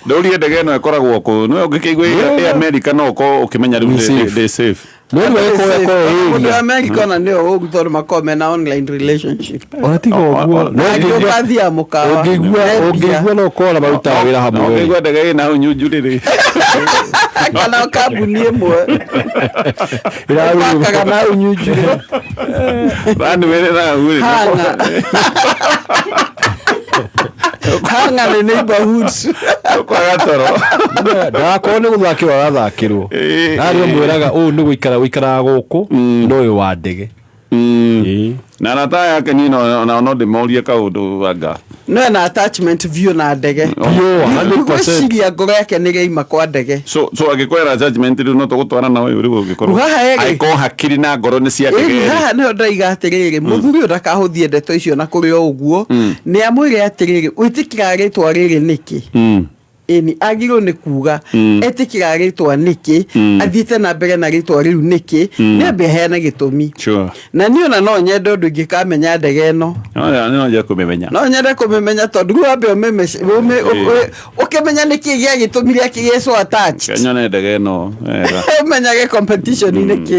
no uri ndege no ikoragwo ko no ngikigwe America no ko ukimenya they safe no ni America na ndio ugutora makome na online relationship onatiga uguo no ngĩgua mukawa ngĩgua no kora baruta wĩra hamwe ngĩgua ndege na unyujurire kana kambuni ĩmwe ĩrarũkaga na unyujurire bani wĩra na uri hanga nĩ neighborhood kwa gatoro ndakone guthakirwo arathakirwo nari mwiraga nĩ guikara guku no uyu wa ndege na rata yake ni no ndimorie kaundu wanga no na attachment view na ndege 100% ngoro yake nĩ geima kwa ndege so agikwera judgment no tugutwara na uyu rigo gikorwo aiko hakiri na ngoro ni cia ndege haha no ndaiga atiriri muthuri ndakahuthie ndeto icio na kuri o uguo ni amwire atiriri witikira ritwa riri niki eni agiro ni kuga etikira ritwa niki athiete na mbere na ritwa riu niki ne behena gitumi na ni ona no nyende ndu ngikamenya ndege no no nje kumemenya no nyende kumemenya tondu wambe ukimenya niki gia gitumi ria kigeso attach Kenya ne ndege no menyage competition niki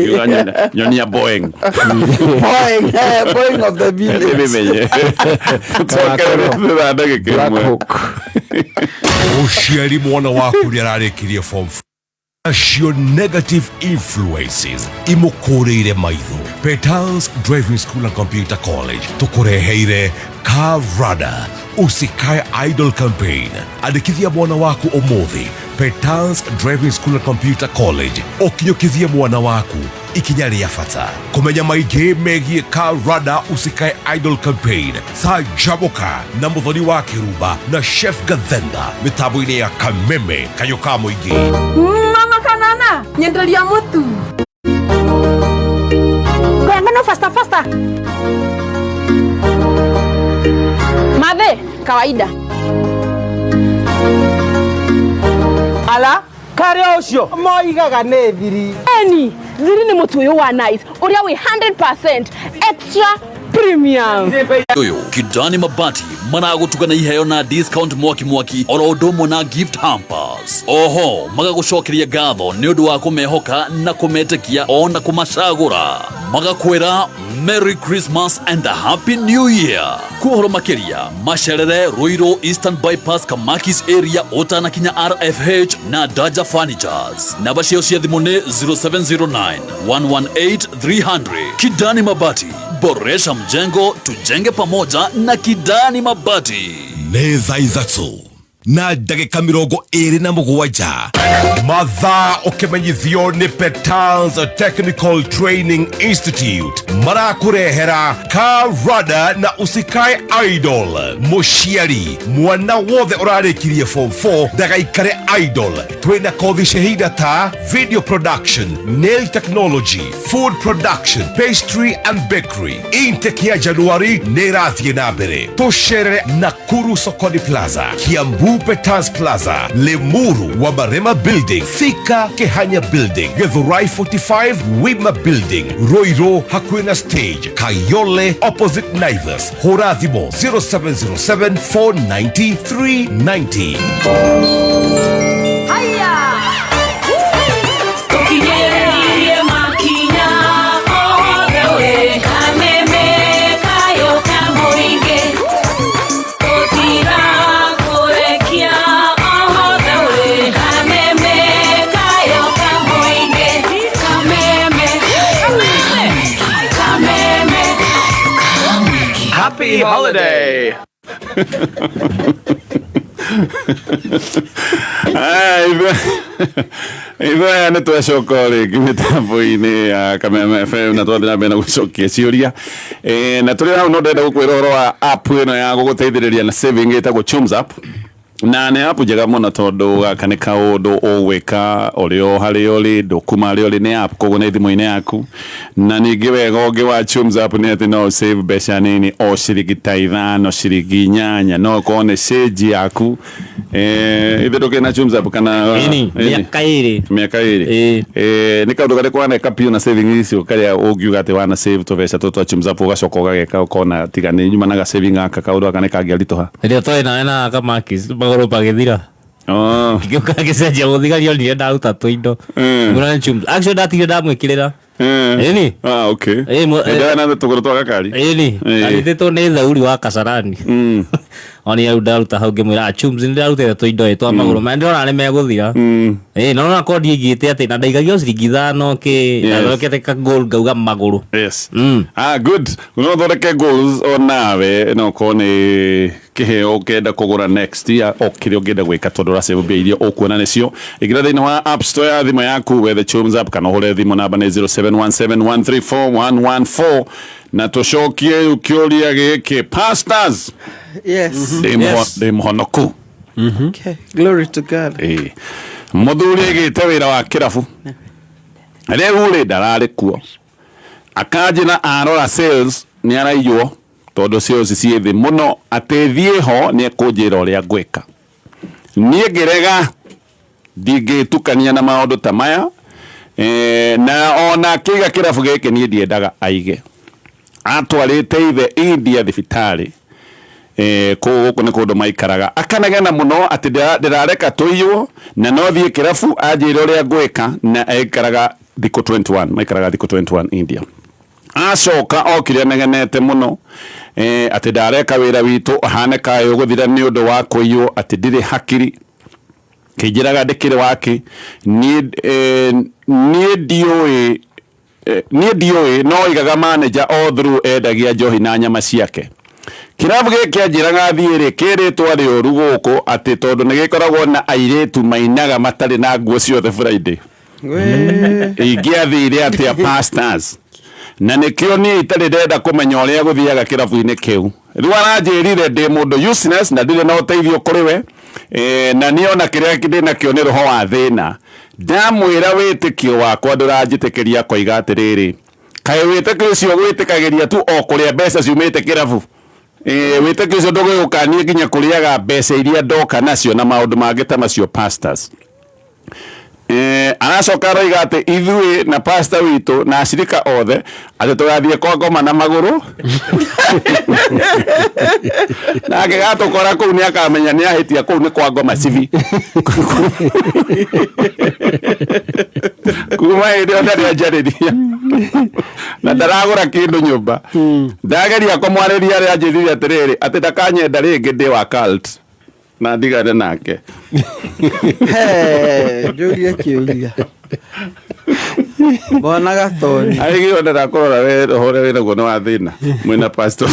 nyonia Boeing Boeing of the village tukere ndege kimwe Uciari mwana waku nĩararĩkirie form 4 acio negative influences imukureire maitho. Petals Driving School and Computer College tukureheire Kavrada usikae idle campaign. Andikithia mwana waku umuthi Petals Driving School and Computer College ukinyukithia mwana waku ikinya ria fata kumenya maingĩ megie Kavrada usikae idle campaign. Sajaboka na muthoni wa Kiruba na Chef Gathenda mitambo-inĩ ya Kameme kayoka mũingĩ. Mama Kanana nyenderia mutu ngano faster Mabe kawaida ala kare ucio moigaga nĩ thiri thiri ni mutu uyu wa nice uria wi 100% extra premium. Uyu Kidani Mabati maragutugana iheo na discount mwaki oro udomwo na gift hampers. Oho magagucokeria ngatho ni undu wa kumehoka na kumetekia ona kumacagura. Magakwira Merry Christmas and a Happy New Year. Kuhoro makeria macerere Ruiru Eastern Bypass Kamakis area otana kinya RFH na Daja Furnitures. Namba cio cia thimu ni 0709 118 300. Kidani Mabati, boresha mjengo, tujenge pamoja na Kidani Mabati. Neza izatsu na ndagika 27 mathaa ukimenyithio ni Petals Technical Training Institute marakurehera Kavrada na usikae idle. Muciari mwana wothe urarikirie form 4 ndagaikare idle. Twina kothi shahida ta video production, nail technology, food production, pastry and bakery. Intake ya Januari nirathie na mbere. Tuchere Nakuru Sokoni Plaza, Kiambu Petals Plaza, Lemuru wa Marema Building, Thika Kehanya Building, Githurai 45 Wima Building, Ruiru hakuina stage, Kayole opposite Naivas. Horathimo 0707 490 390. Happy holiday. Iva nä twecoka rä ngä mä tambo-inä ya Kameme FM na twathä na mbere na gå cokia ciåria na tå rä hau no ndenda gå kwä ra å horo wa app ä no ya gå gå teithä rä ria na saving ä tagwo Chums app na nä app njega må no tondå gaka nä kaå ndå å gwä ka å rä o harä å rä ndå kuma harä å rä nä app koguo nä thimå-inä yaku na ningä wega å ngä wa Chums app nä atä no save mbeca nini o ciringi ta 5 ciringi 8 no korwo nä change yaku ithe ndå kä na Chums app kana mĩaka ĩrĩ nä kaå ndå karä kwaneka piå na saving icio karä a å ngiuga atä wana save tå beca tå twa Chums app å gacoka å gageka å kona tiga nä nyumanaga saving aka kaå ndå aka nä kangä aritå ha rä a twaä nawe na Kamakis magå pagithira ngĩũka ngĩcenjia gũthigario nire ndaruta tũindo ngũra nĩ Chums actually ndatigire ndamwĩkĩrĩra ĩni okay ndana tũgũrũ twa gakari ĩni andĩtĩtwo nĩ Thauri wa Kasarani oni au ndaruta hau ngĩmwĩra Chums nĩ ndarutĩte tũindo twa magũrũ ma ndĩrona nĩ megũthira nona kondi ĩngĩte atĩ na ndaigagio ciringi 5 ndathondekete ka goal ngauga magũrũ yes good no thondeke goals o nawe no korwo nĩ kiheo ukenda kugura next year okire ungenda gwika tondu ra save iria ukuona nicio igira thini wa app store ya thimo yaku wethe Chums app kana hore thimo namba ni 0717134114 na tucokie ukioria giki pastors. Yes. They mohonoku. Okay. Glory to God. Muthuri gite wira wa kirabu. Riu ri ndarari kuo. Akajina arora sales ni araiywo tondu sales cie thi muno atethie ho ni ekunjira uria ngwika. Nie ngerega ndingitukania na maundu ta maya na ona kiga kirabu giki nie ndiendaga aige. Atwarite ithe India thibitari kuko ne kundu maikaraga akanagena muno ati ndirareka tuiywo na no thie kirabu anjira uria ngwika na aikaraga thiko 21 maikaraga thiko 21 India. Acoka okire negenete muno ati ndareka wira witu ahane kayo guthira ni undu wa kuiywo ati ndiri hakiri kijiraga ndikire wake ni DOA no igaga manager all through edagia njohi na nyama ciake. Kirabu giki anjiraga thiire kiritwa ri uruguko ati tondu ni gikoragwo na airetu mainaga matari na nguo ciothe Friday. Igiathire ati a pastors na nikio ni itari ndenda kumenya uria guthiaga kirabu-ini kiu. Riu aranjirire ndi mundu useless na ndire na uteithio kuri we na niona kiria ndina kio ni roho wa thina. Ndamwira witikio wakwa nduranjitikiria koiga atiriri kai witikio cio gwitikagiria tu o kuria mbeca ciumite kirabu witikio cio ndugukania nginya kuriaga mbeca iria ndoka nacio na maundu mangi ta macio pastors. Anacoka roiga ati ithui na pastor witu na ashirika othe ati tugathie kwa ngoma na maguru na gigatukora kuu ni akamenya ni ahitia kuu ni kwa ngoma civi kuma ndio ndari ajariria na ndaragura kindu nyumba ndageria kumwariria ri ajiriria atiriri ati ndakanyenda ringi ndi wa cult na ndigane nake Julia kiulia bona gatoni aigio ndakorora we hore we naguo wa thina mwina pastor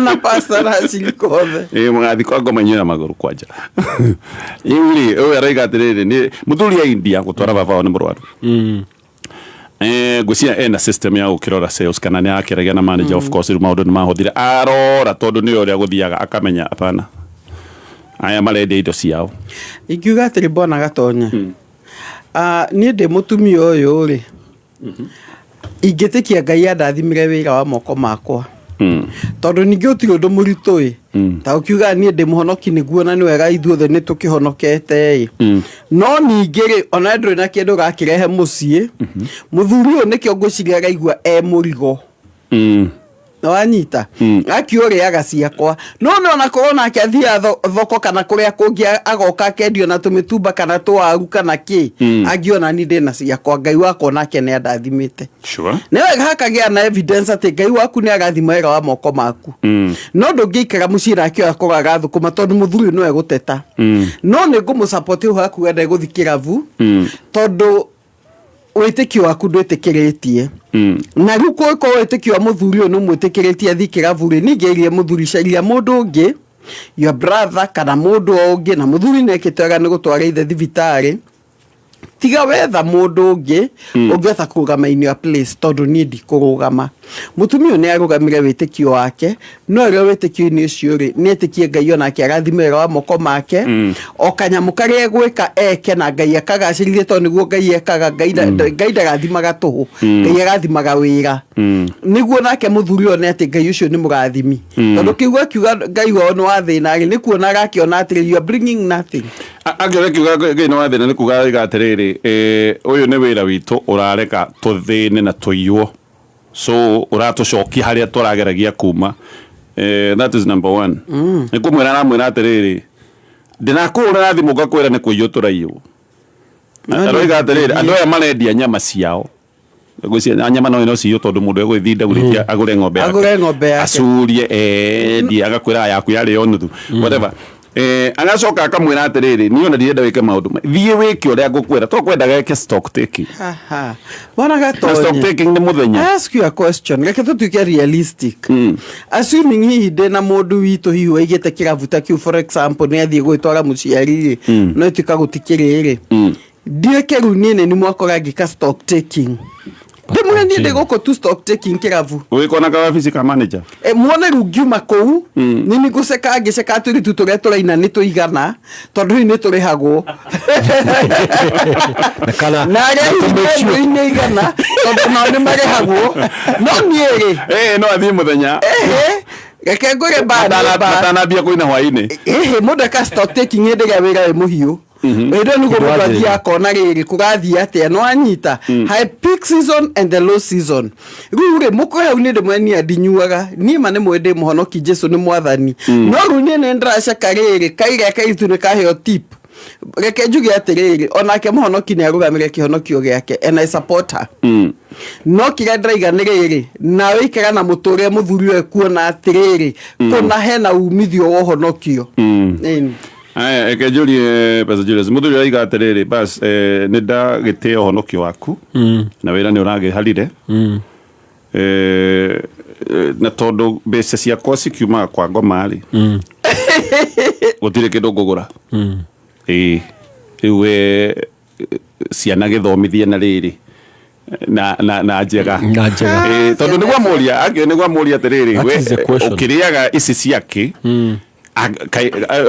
na pastor asikothe mwathi kwa ngoma nyina maguru kwanja yuli we araiga atiriri ni muthuri ya India gutwara baba ni murwaru gucia ena system ya ukirora sales kana ni akiragia na manager of course maundu ni mahuthire arora tondu ni uria guthiaga akamenya apana aya marende indo ciao ikiuga atiri bona gatonya ni ndi mutumia uyu ri ingitikia Ngai andathimire wira wa moko makwa tondu ningi utiri undu muritu ta ukiuga ni ndi muhonoki niguo na ni wega ithuothe ni tukihonokete no ningi ri ona nduri na kindu gakirehe mucii muthuri uyu nikio ngwiciria gaigua murigo na wanyita akiuriaga ciakwa no ona korona akiathia thoko kana kuria kungi agoka kendio na tumitumba kana twaru kana ki agiona ni ndina ciakwa Ngai wako nake ni andathimite sure ne wega hakagia na evidence ati Ngai waku ni agathima wega wa moko maku no ndungikara mucira akio akoraga thukuma tondu muthuri no eguteta no ni ngumusupport haku enda guthikira vu tondu witikio waku ndwitikiritie na riu ko witikio wa muthuri uyu numwitikiritie thikira vuri ningerie muthuri caria mundu ungi your brother kana mundu ungi na muthuri nekitega ni gutwara ithe thibitari tiga wetha mundu ungi ungiotha kurugama in your place tondu ni ndikurugama mutumia ni arugamire witikio wake no rio witikio ni ucio ri ni etikie Ngai ona akiagathimira wa moko make o kanyamu karia gwika eke na Ngai akagacirithie tondu niguo Ngai ekaga Ngai ndagathimaga tuhu Ngai agathimaga wira niguo nake muthuri one ati Ngai ucio ni mugathimi tondu kiuga Ngai wao no athina ri ni kuona gakiona ati you are bringing nothing agere kiuga Ngai no athina ni kuga gatiriri uyu ni wira witu urareka tuthine na tuiywo so uratucokia haria turageragia kuma that is number 1 nikumwira na mwira atiriri ndinakura thimu ngakwira ni kuiywo turaiywo aroiga atiriri andu aya marendia nyama ciao gucia nyama no ciyo tondu mundu egwithinda gurikia agure ng'ombe acurie ndi agakwira yaku yari onuthu whatever agacoka akamwira atiriri ni ona ndirenda wike maundu thie wike uria ngukwira to kwenda geke stock taking Bwana Gatonyi, stock taking ni muthenya. Ask you a question. Reke tutuike realistic. Assuming hihi ndena mundu witu hihi waigite kiravuta kiu, for example ni athie gwitwara muciari no ituka gutikiriri ndieke runine ni mwakora ngika stock taking ndimwe ni ndigoko tu stock taking kiravu wikona ka office ka manager muone rungiuma kou ni nguseka ngiceka turi tuture turaina ni tuigana tondu ni turihagwo na ri ni igana tondu no ni marihagwo no nieri no athie muthenya reke ngore batanambia kuina hwaini mundu ka stock taking ndiga wira we muhiu ndo nugo mudathia akona riri kugathia atia no anyita high peak season and the low season rure muko hau ni ndemweni adinyuaga ni mane mwende muhonoki Jesu ni mwathani no runye ne ndracaka riri kaire kaitu ne kaheo tip reke njuge atiriri onake muhonoki ni arugamire kihonokio giake and I support her no kira ndraiga ni riri na wikara na muture muthuri we kuona atiriri kuna hena umithio wo honokio aya ekejurie Pastor Julius muthuri aiga atiriri bas ni ndagiteo honokio waku na wira ni urage harire na tondu mbeca ciakwa cikiuma kwa ngoma ri gutire kindu ngugura iwe ciana githomithie na riri na njega tondu nigwa muria atiriri we ukiriaga ici ciake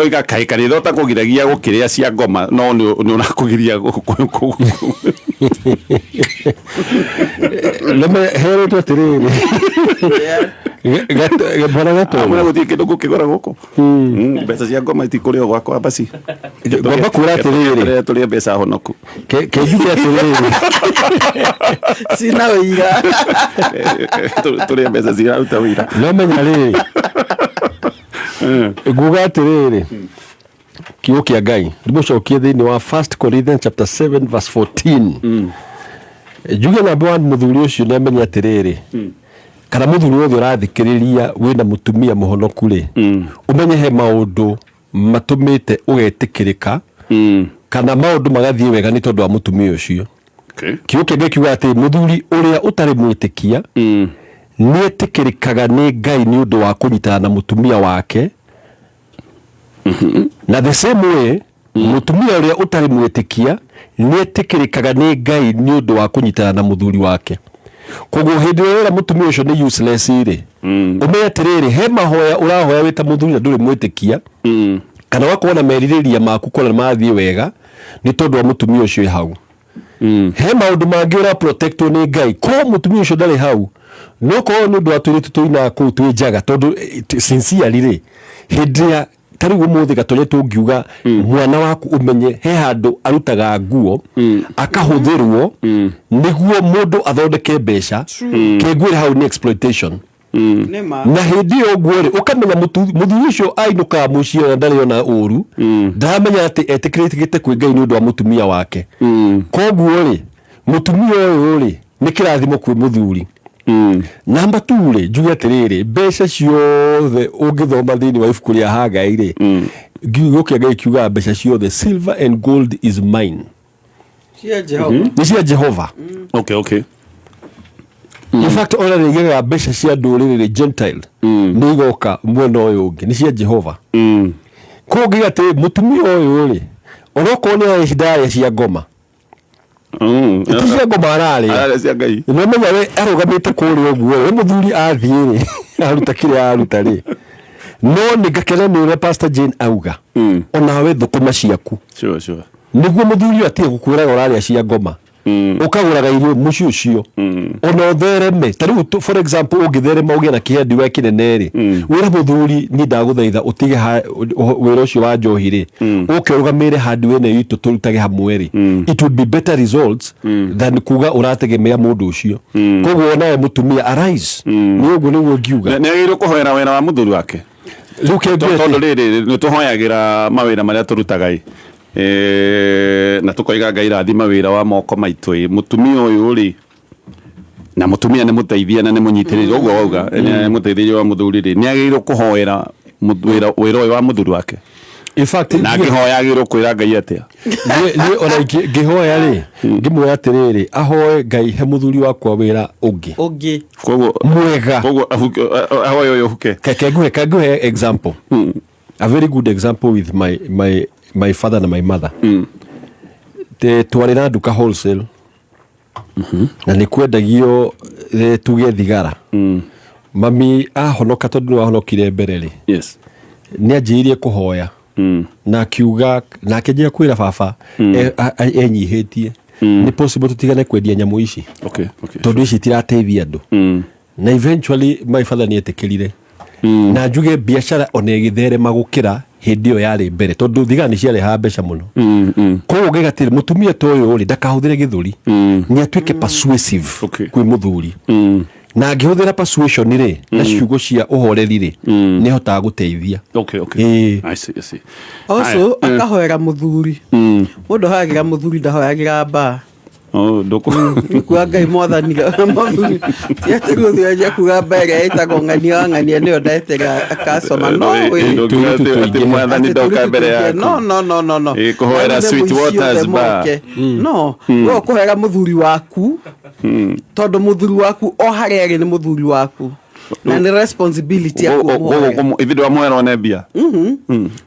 oiga kai thota kugiragia gukiria cia ngoma no ni unakugiria leme hero to tiriri bora gato amuna guthie kindu gukigora guko mbeca cia ngoma itikurio gwakwa basi ngomba kura tiriri turi mbeca honoku ke juke tiriri sina wira turi mbeca cia uta wira no menya riri guga atiriri kiugo kia Ngai ndimucokie thiini wa 1 Corinthians chapter 7 verse 14 juge na bwana muthuri ucio ni amenya atiriri kana muthuri wothe urathikiriria wina mutumia muhonoku ri umenye he maundu matumite ugetikirika kana maundu magathie wega ni tondu wa mutumia ucio kiugo kia Ngai kiuga ati muthuri uria utari mwitikia ni etikirikaga ni Ngai ni undu wa kunyitana na mutumia wake na the same way mutumia uria utari mwitikia ni etikirikaga ni Ngai ni undu wa kunyitana na muthuri wake koguo hindi ira mutumia ucio ni useless ri umenye atiriri he mahoya urahoya wita muthuri na nduri mwitikia kana wakuona meririria maku kona mathie wega ni tondu wa mutumia ucio hau he maundu mangi ura protect ni Ngai ko mutumia ucio ndari hau no ko ni ndu atwiritu tuina ku twijaga tondu sincerely ri hindria tari umuthi gatore tungiuga mwana waku umenye he handu arutaga nguo akahuthirwo niguo mundu athondeke mbeca kegwira hau ni exploitation na hindi oguo ri ukamenya muthuri ucio ainuka muciĩ na ndari ona uru ndamenya ati etikirite kwi Ngai ni undu wa mutumia wake koguo ri mutumia uyu ri ni kirathimo kwi muthuri Number 2 ri njuge atiriri mbeca ciothe ungithoma thiini wa ibuku ria Hagai ri ngiugo kia Ngai kiuga mbeca ciothe silver and gold is mine ni cia Jehova okay in fact ona nigiga mbeca cia nduriri ri Gentile ni igoka mwena uyu ungi ni cia Jehova ko ngiga ati mutumia uyu ri onoko ni hidaya cia ngoma cia ngoma arari cia Ngai no menya we arugamite kuri uguo we muthuri athie ri aruta kire aruta ri no ni ngakena ni ure Pastor Jane auga ona we thukuma ciaku sure niguo muthuri atie gukwiraga urari cia ngoma ukaguraga irio muci ucio ona thereme tariu for example ungitherema ugie na kihedi we kinene ri wira muthuri ni ndaguthaitha utige wira ucio wa njohi ri ukirugamire handi wene yitu turutage hamwe ri it would be better results than kuga urategemea mundu ucio koguo nawe mutumia arise ni uguo niguo ngiuga ni agirwo kuhoera wira wa muthuri wake tondu riri ni tuhoyagira mawira maria turutaga na tukoiga Ngai rathima wira wa moko maitu mutumia uyu ri na mutumia ni muteithia na ni munyitiriri uguo wauga ni muteithia wa muthuri ri ni agirwo kuhoera wira uyu wa muthuri wake in fact na ngihoya giro kwira Ngai atia ni ona ngihoya ri ngimwe atiriri ahoe Ngai he muthuri wakwa wira ungi kogo mwega kogo ahoyo yo huke kaguhe example a very good example with my father and my mother twarira duka wholesale na ni kwendagio tuge thigara mami ahonoka tondu ahonokire mbere ri yes ni anjirie kuhoya na kiuga na akejia kwira baba enyihitie ni possible tutigane kwendia nyamu ici okay tondu ici tirateithia andu na eventually my father ni etekirire na njuge biashara onegithere magukira hindi yo yari mbere tondu thigara ni ciare ha mbeca muno koguo ngigatire mutumia toyo ri ndakahuthire githuri ni atuike persuasive kwi muthuri na ngihuthira persuasion ri na ciugo cia uhoreri ri ni hotaga guteithia okay I see also akahoera muthuri mundu hagira muthuri ndahoyagira ba ndoko kwa Ngai mwathani muthuri tiategwo thia kuga mbere itago ngania niyo ndaetega akasoma no we mwathani ndoka mbere yako no kuhoera sweet waters ba no we kuhoera muthuri waku tondu muthuri waku o harere ni muthuri waku na ni responsibility yako ivido wa mwera onebia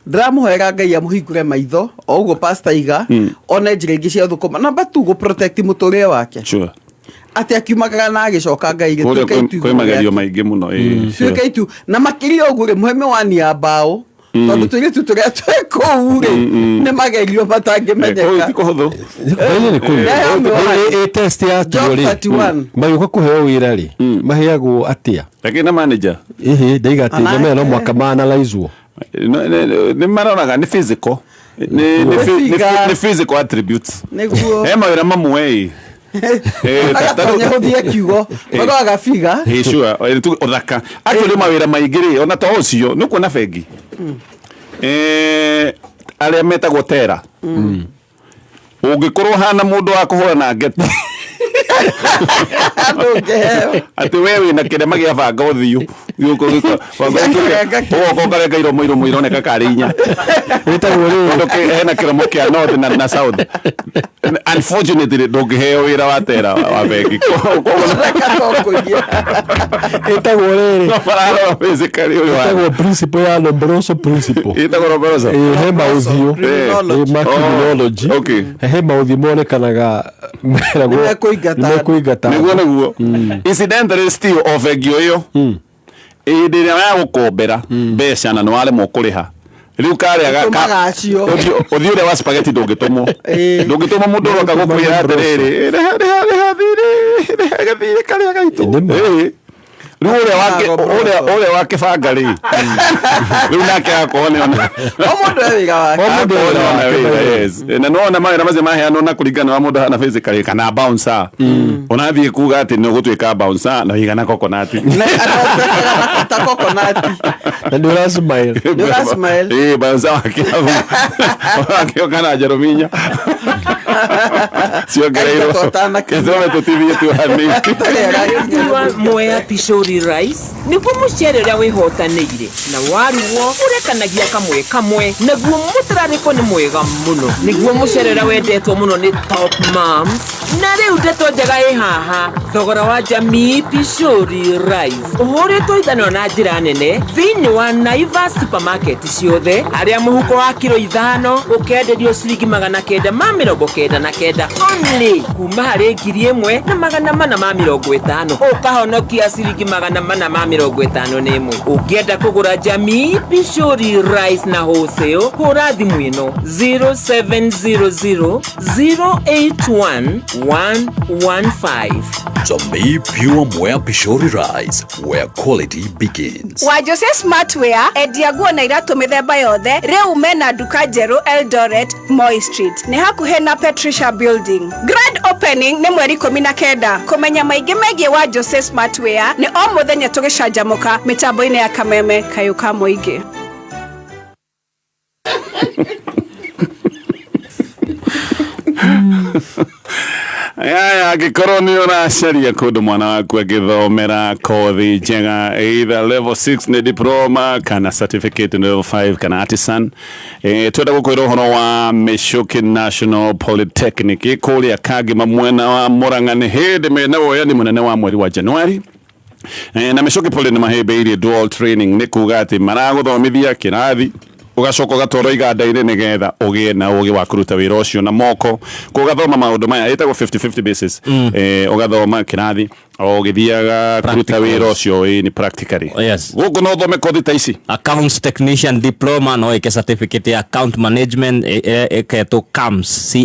ndamuhoera Ngai amuhingure maitho oguo pastor iga one njira ingi cia thukuma number 2 go protect muturire wake sure ati akiumagara na agicoka Ngai gituka itu kwe magario maingi muno tuka itu na makirio oguo ri muheme wani ya bao tondu tuge tuturia tweko ure ne magerio matangimenyeka tiko huthu test ya tiori mayuka kuheo wira ri maheagwo atia lakini na manager ndaiga ati nyame no mwaka analyzewo ni maronaga ni physical ni physical attributes niguo mawira mamwe agatonya huthia kiugo bagaga figa sure tu othaka actually mawira maingiri ona to ucio nuko na bengi aria metagwo tera ungikorwo hana mundu wa kuhura na ngeti ati wewe na kile magia banga uthiu yuko konga gairo muiro neka karinya etagwo ri hena kiramo kia north na south unfortunately ndungiheo wira wa tera wa bengi etagwo ri pararo basically etagwo principle ya Lombroso principle etagwo Lombroso hema uthio criminology hema uthio monekanaga meragwo kuigata niguo incidentally still of egio yo ndiria ya gukombera mbeca na nwale mokuriha riu kare aga uthio wa spaghetti ndungitumo mundu roka gukwira atiriri gathire kare gaitu ule wake banga ri riu nake akone ona mundu ewiga wake yes na no mawira maze maheano na kuringana wa mundu hana physically kana bouncer onathie kuga ati no gutwika bouncer na igana coconut ta coconut na ndura smile bouncer wake kana Jerominya sio gereiro kesome tutivie tu hani moya pishori rice niguo mucere uria wihotanĩire na waruo urekanagia kamwe naguo mutarariko ni mwega muno niguo mucere uria wendetwo muno ni Top Moms na riu ndeto njega haha thogora wa Jamii pishori rice uhuritwo ithanio na njira nene thiini wa Naivas supermarket ciothe aria muhuko wa kilo 5 ukenderio ciringi 999 only kuma hari 1,450 ukahonokia ciringi 451 ukienda kugura Jamii pishori rice na wholesale hura thimu ino 0700081115 Jamii Pure Mwea Pishori Rice, where quality begins. Wa Jose Smartwear endia nguo na iratu mithemba yothe riu mena duka njeru Eldoret Moi Street ni hakuhe na Patricia Building. Grand opening ni mweri 19. Kumenya maingi megie Wa Jose Smartwear ni o muthenya tugicanjamuka mitambo-ini ya Kameme Kayuka Muingi. Aya gikorwo ni uracaria kundu mwana waku agithomera kothi njega either level 6 ni diploma kana certificate in level 5 kana artisan twenda gukwira uhoro wa Michuki National Polytechnic kuria Kagima mwena wa Murang'a ni hindi mena woya ni munene wa mweri wa Januari na Michuki Poly ni mahebe dual training ni kuga ati maraguthomithia kirathi ugacoka gatoro iganda-inĩ nigetha ugie na ugi wa kuruta wira ucio na moko kugathoma maundu maya etagwo 50-50 basis ugathoma kirathi ugithiaga kuruta wira ucio ni practically guku no thome kothi ta ici accounts technician diploma no ike certificate ya account management eketo CAMS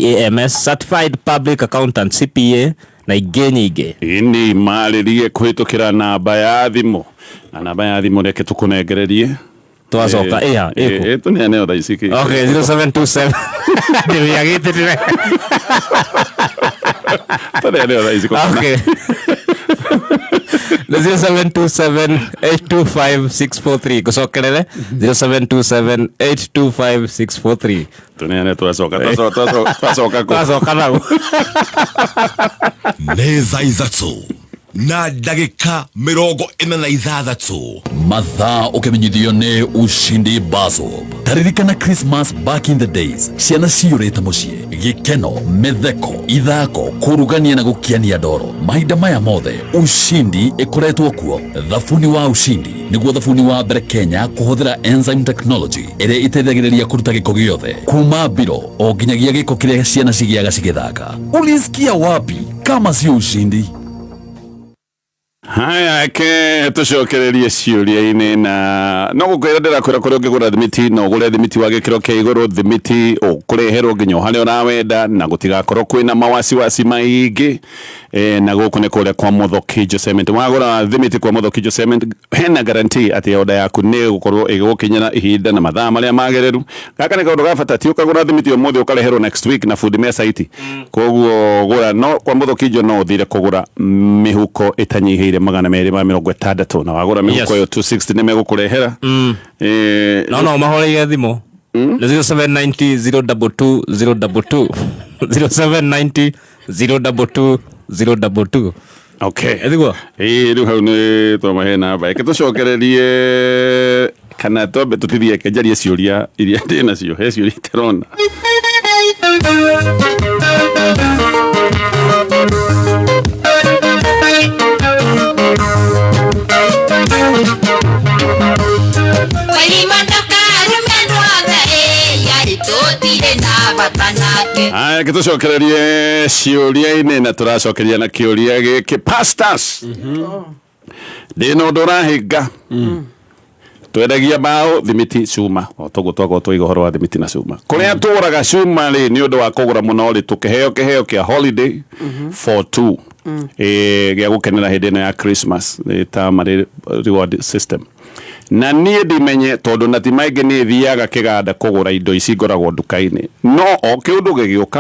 certified public accountant CPA na ingĩ nyingĩ ini marĩrie kũhĩtũkĩra namba ya thimũ na namba ya thimũ reke tũkũnengererie twacoka ĩha tũneane o thaa ici okay 0727 ndĩrĩagĩte ndĩre tũneane o thaa ici okay 0727825643 gucokerere 0727825643 tuneane twacoka nau nĩ thaa ithatũ na ndagĩka 46 mathaa ũkĩmenyithio nĩ Ushindi Basop. Taririkana Christmas back in the days, ciana ciyũrĩte mũciĩ, gĩkeno, mĩtheko, ithako, kũrugania na gũkiania ndoro. Mahinda maya mothe Ushindi ĩkoretwo kuo. Thabuni wa Ushindi nĩguo thabuni wa mbere Kenya kũhũthĩra enzyme technology ĩrĩa ĩteithagĩrĩria kũruta gĩko gĩothe kuma biro o nginyagia gĩko kĩrĩa ciana cigĩaga cigĩthaka. Ulisikia wapi kama si Ushindi? Haya ke tucokererie ciuria-inĩ na no gukwira ndirakwira kuri ungigura thimiti no gure thimiti wa gikiro kia iguru thimiti ukureherwo nginya haria urawenda na gutigakorwo kwina mawasiwasi maingi na guku ni kuria kwa Muthokinjo Cement wagura thimiti kwa Muthokinjo Cement hena guarantee ati order yaku ni gukorwo igukinyira ihinda na mathaa maria magereru gaka ni kaundu gabata ti ukagura thimiti umuthi ukareherwo next week na food mesa site koguo gura no kwa Muthokinjo no uthire kugura mihuko itanyihire 260 na wagura mihuko yo 260 nimegukurehera no mahoreire thimo 0790 022 022 0790 022 okay edigwa riu hau ni twahe namba eke tucokererie kana twambe tutithie kenjarie ciuria iria ndina cio he ciuria terona Aya ke tucokererie ciuria-inĩ na turacokeria na kiuria gĩkĩ pastors ndĩna ũndũ ũrahinga twendagia mbaũ thimiti cuma o toguo twakorwo twiga ũhoro wa thimiti na cuma kũrĩa tũgũraga cuma rĩ nĩ ũndũ wa kũgũra mũno rĩ tũkĩheo kĩa holiday for two gĩa gũkenera hĩndĩ ĩno ya Christmas ta marĩ reward system na niĩ ndimenye tondu na ti maingĩ nĩ thiaga kĩganda kũgũra indo ici ngoragwo nduka-inĩ no o kĩũndũ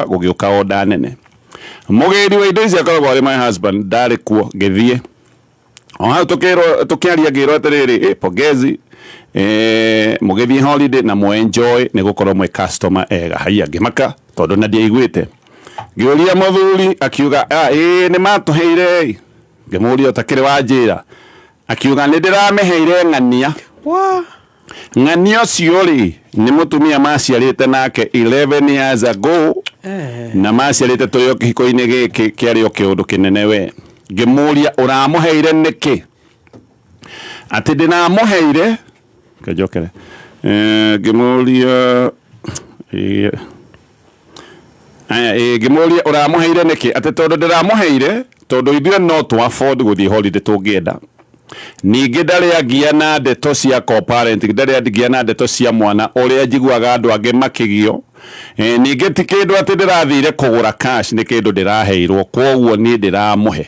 gũgĩũka order nene mũgĩri wa indo ici akoragwo arĩ my husband ndarĩ kuo ngĩthiĩ o hau tũkĩaria ngĩrwo atĩrĩrĩ pongezi mũgĩthiĩ holiday na mũ enjoy nĩ gũkorwo mwĩ customer ega haia ngĩmaka tondu na ndiaiguĩte ngĩũria mũthuri akiuga nĩ matũheire ngĩmũria ũtakĩrĩ wanjĩra akiuga nĩ ndĩrameheire ng'ania ng'ania ũcio rĩ nĩ mũtumia maciarĩte nake 11 years ago na maciarĩte tũrĩ o kĩhiko-inĩ gĩkĩ kĩarĩ o kĩũndũ kĩnene we ngĩmũria ũramũheire nĩkĩ atĩ ndĩramũheire kajokere ngĩmũria ngĩmũria ũramũheire nĩkĩ atĩ tondũ ndĩramũheire tondũ ithuĩ no tũ afford gũthiĩ holiday tũngĩenda ningĩ ndarĩ angia na ndeto cia co-parent ndarĩ angia na ndeto cia mwana ũrĩa njiguaga andũ angĩ makĩgio ningĩ ti kĩndũ atĩ ndĩrathire kũgũra cash nĩ kĩndũ ndĩraheirwo kwoguo niĩ ndĩramũhe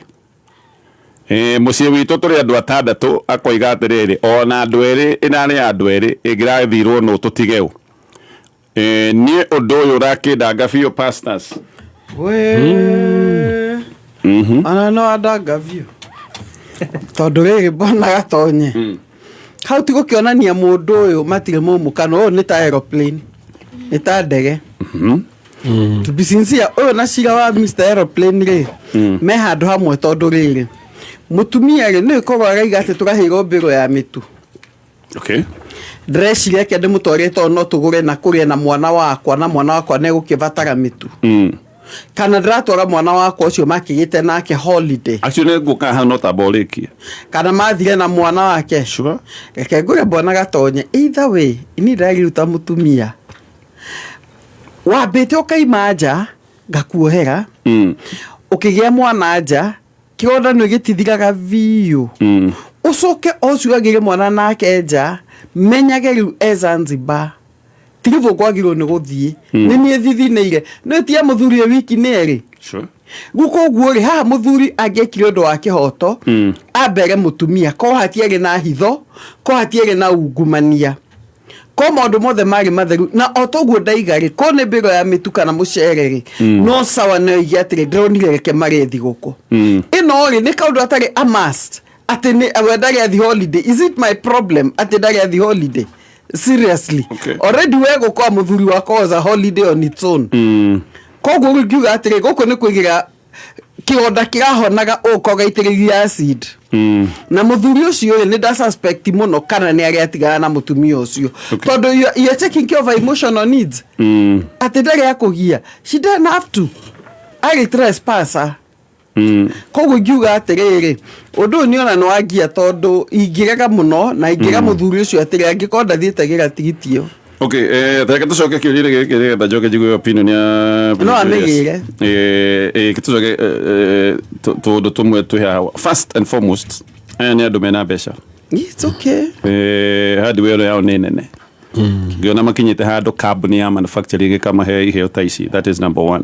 mũciĩ witũ tũrĩ andũ atandatũ akoiga atĩrĩrĩ ona andũ erĩ ĩnarĩ andũ erĩ ĩngĩrathirwo nũ tũtigeu niĩ ũndũ ũyũ ũrakĩndanga biũ pastors ana no andanga biũ tondu rĩrĩ mbona gatonye hau ti gũkĩonania mũndũ ũyũ matirĩ mũmũkano ũyũ nĩ ta aeroplane nĩ ta ndege to be sincere oyo na ciira wa Mr Aeroplane ri me handu hamwe tondu riri mutumia ri ni korwo araiga ati turahirwo mbiro ya mitu okay dress yake ndi mutwarite no tugure na kuria na mwana wakwa ne gukivatara mitu kana ndratwara mwana wakwa ucio makigite nake holiday actually guka ha not aboleki kana mathire na mwana wake sure reke ngure bona gatonye either way ini ndagiruta mutumia wambite ukaima nja ngakuohera ukigia mwana nja kironda no gitithiraga biu ucoke ocio agire mwana nake nja menyage riu Zanzibar tirivo kwagirwo ni guthie ni nie thithineire no tia muthuri wiki neri sure guko guori ha muthuri agekire ndo wake hoto abere mutumia ko hatiere na hitho ko hatiere na ungumania ko maundu mothe mari matheru na otoguo ndaigari ko ne mbiro ya mituka na mucereri no sawa no igiatire ndronire reke marethi guko ino ri ni kaundu atari a must ati ni awedari at the holiday is it my problem ati dari at the holiday seriously already wego kwa muthuri wako was a holiday on its own koguo ngiuga atire goko ni kuigira kionda kirahonaga ukoga itiriria acid na muthuri ucio ni da suspect muno kana ni ari atigana na mutumia ucio tondu you taking care of emotional needs ati dari akugia she didn't have to ari trespasser koguo ngiuga atiriri undu ni ona no agia tondu ingiraga muno na ingira muthuri ucio atiri angikonda thiete gira tigitio okay thaka tucoke kiurire gikire bajoke jigo opinion ya no anegire kitucoke to tumwe tuha first and foremost ni andu mena besha it's okay hadi wero yao nene ngiona makinyite handu company ya manufacturing kama he taici that is number 1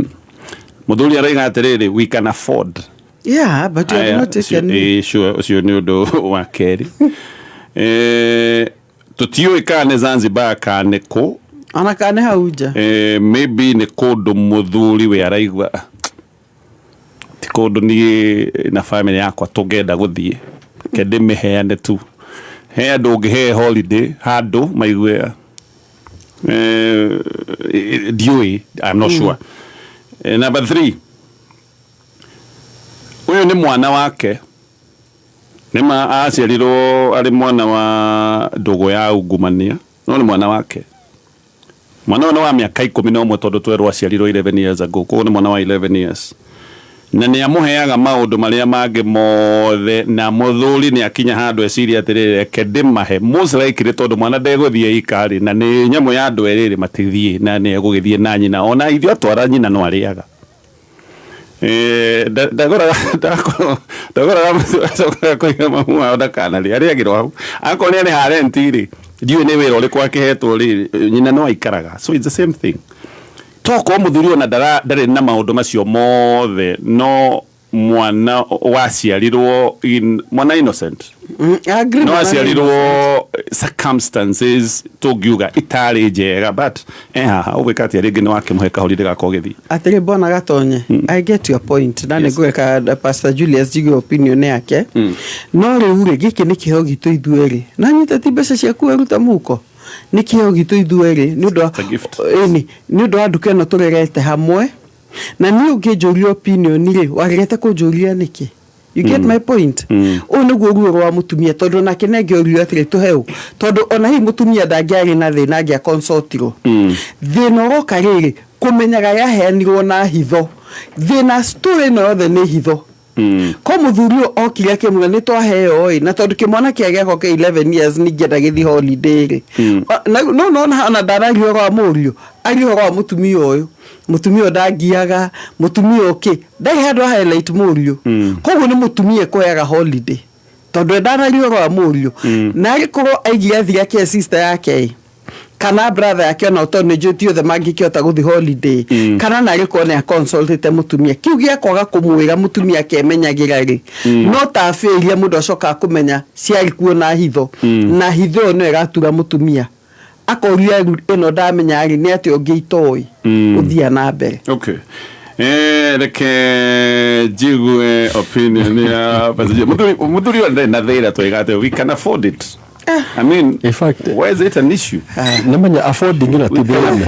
muthuri araiga atiriri we can afford yeah but you are not taking sure ni undo wa keri tutio ikane Zanzibar kane ko ana kane hauja maybe ni kodo muthuri we araigwa tikodo ni na family yakwa tugenda guthie kende meheane tu he andu ngihe holiday handu maigwe dioi I'm not sure number 3 uyu ni mwana wake nema aciarirwo ari mwana wa ndugu ya ungumania no ni mwana wake mwana wa miaka 11 tondu twerwo aciarirwo 11 years ago ko ni mwana wa 11 years na ni amuheaga maundu maria mange mothe na muthuri ni akinya handu eciria atirire kende mahe most likely tondu mwana ndegũthie ikari na ni nyamu ya andu eriri matithie na ni egũgithie na nyina ona ithio atwara nyina no ariaga ndagora koiga mamu ao ndakana ri ariagirwo hau akone ni harentiri ndiwe ni wira uri kwakihetwo ri nyina no aikaraga so it's the same thing toko muthuri ona ndari na maundu macio mothe no mwana waciarirwo mwana innocent no aciarirwo circumstances tugiuga itari njega but ubikati ringi ni wake muheka holiday gakogethi atiri bona gatonye I get your point na nigweka Pastor Julius jigo opinion yake no riure giki ni kiho gitu ithueri na nyita tibesha cia kueruta muko ni kiho gitu ithueri ni ndo ni ndo anduke no turerete hamwe na ni ungejoria opinion ri wagirete kujoria niki you get my point onugo ruo wa mutumia tondu na kinenge orio atire tuheu tondu ona hi mutumia dangiari na thina ngia consultiro thina roka riri kumenyaga yaheanirwo na hitho thina story no yothe ni hitho ko muthurio okire kimwe ni twaheo na tondu kimwana kiageko ke 11 years ni ngenda githi holiday ri no na ndarario wa murio ario wa mutumia uyu mutumia ndagiaga mutumia oke ndai handu highlight murio koguo ni mutumia koyaga holiday tondu ndarario wa murio na arikorwo aigia thia ke sister yake kana brother yake na tondu njoti othe mangikiota guthi holiday kana na riko ne consultate mutumia kiu gia kwaga kumwira mutumia kemenyagira ri no ta fairia mundu acoka kumenya ciari kuona hitho na hitho no iratura mutumia akoria ino ndamenya ri ni ati ongiitoi uthia na mbere okay reke jigue opinion ya muthuri na thira twigate we can afford it I mean, in fact, why is it an issue? Namanya affording na tibele.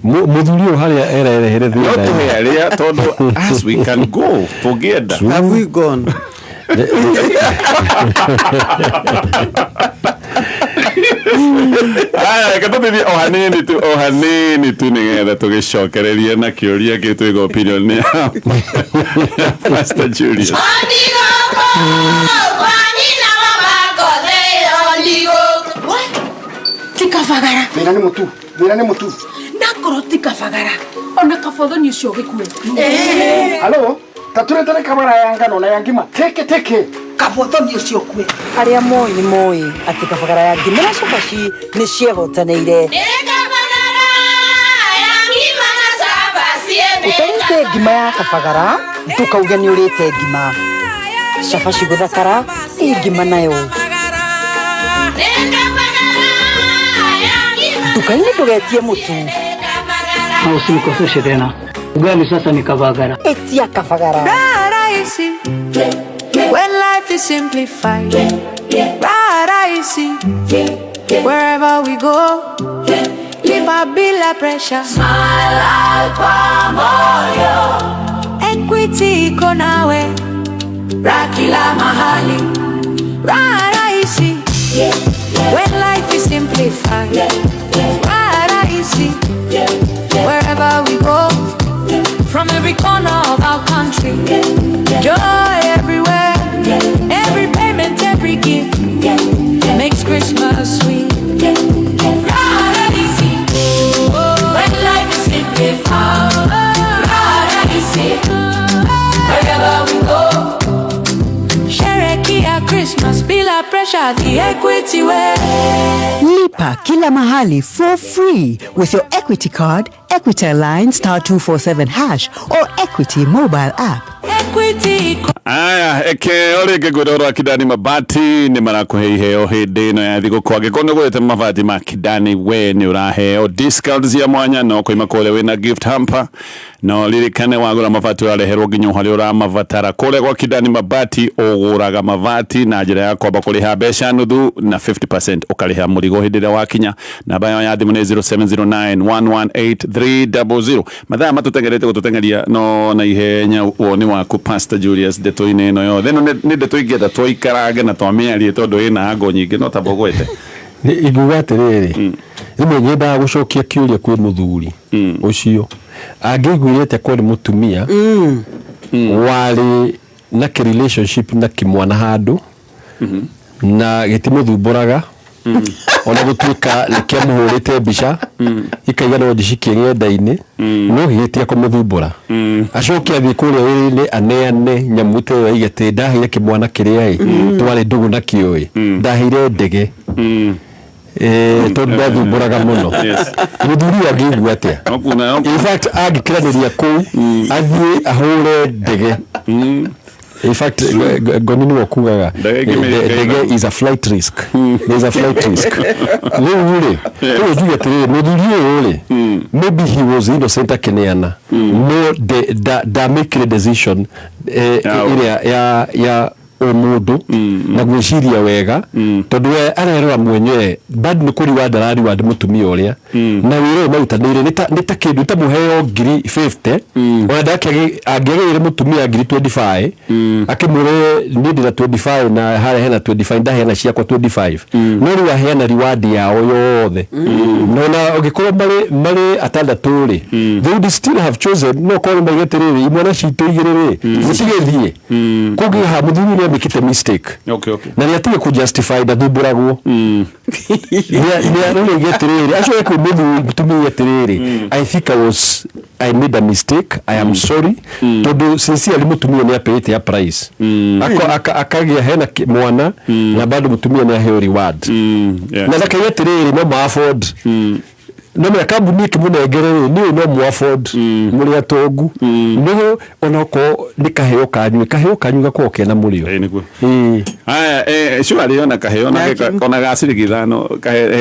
Muthurio haria erehere thina. Not here, todo as we can go together. Have we gone? Katothithi o hanini tu nigetha tugicokererie na kiuria gitwiga opinion ya Pastor Julius. Tikavagara. Mira ni mutu. Nakoro tikavagara. Ona kabodhoni ucio gikue. Halo? Taturetare kamera yanga no na yangima. Teke. Kabodhoni ucio kue. Aria moi ni moi ati kabagara ya ngima na cabaci ni ciehotaneire. Utarite ngima ya kabagara tukauga ni urite ngima. Cabaci guthakara ngima nayo. Tukaini tugetie mutu. Usinikoseshe tena. Ugali sasa ni kabagara. Etia kabagara. Rahisi. When life is simplified. Rahisi. Wherever we go, live a bila pressure. Smile kwa moyo. Equity iko nawe. Rakila mahali. Rahisi. When life is simplified. Rahisi. Wherever we go, from every corner of our country, joy everywhere, every payment, every gift makes Christmas sweet. When life is simplified, wherever we go, Sherekia Christmas, bila pressure, the Equity way. Lipa kila mahali for free with your Equity card, Equity Line *247# or Equity mobile app. Equity. Aya, orege gwirorwa Kidani Mabati ni marakuhe iheo hindi no ya thigu kwage kono gwete mabati ma Kidani we ni uraheo discounts ya mwanya no koima kole wina gift hamper no lirikane wagura mabati wareherwo nginyo hari ura mavatara kole kwa Kidani Mabati oguraga mabati na njira ya kwamba kuriha besha nuthu na 50% ukariha murigo hindi ya wakinya na bayo ya thimu ni 0709118300 mathaa matutengerete gututengeria no na ihenya woni waku Pastor Julius detoine no yo theno ni detoigeta toikarage na twamiarie tondu ina ngo nyingi no tabogwete ni iguga atiriri rimwe ngenda gucokia kiuria kwi muthuri ucio angiguirete ko ni mutumia wali na relationship na kimwana handu na gitimuthumburaga ona gutuika likiamuhurite mbica ikaiga no ndicikie ngenda-ini no gitia kumuthumbura acokia athii kuria wiri-ini aneane nyamute yo igete ndahire kimwana kiria twari ndugu na kioi ndahire ndege tondu ndathumburaga muno muthuri angigua atia in fact angikiraniria kuu athii ahure ndege in fact gonini wakugaga ndege is a flight risk there's a flight risk no ule to juya tere muthuri ule maybe he was innocent akeneana no the make the decision ya omudu na gwiciria wega tondu we arerora mwenyewe bad ni kuri wa darari wa mutumia uria na wire mautanire nita kindu ta muheo 50 ona ndake angegeire mutumia 25 akimure need na 25 na hare hena 25 ndahe na ciakwa 25 no ri wahena reward yao yothe no na ugikorwo mari atandatu ri they would still have chosen no ko maigeterere imwana citu igirire gutigethie kugi ha muthuri mikite mistake okay na niatige ku justify da thuburagwo ni no geterere acho ko mutumia terere I think I made a mistake I am sorry todo sincerely mutumia ni apete ya price akagia hena mwana na bado mutumia ni aheo reward na zakaye terere no ma afford no me kambuni kimunengere ni no mu afford muri atongu no onako nikaheo kanyu gako kena muri aya shwari ona kaheo na kona gasirigithano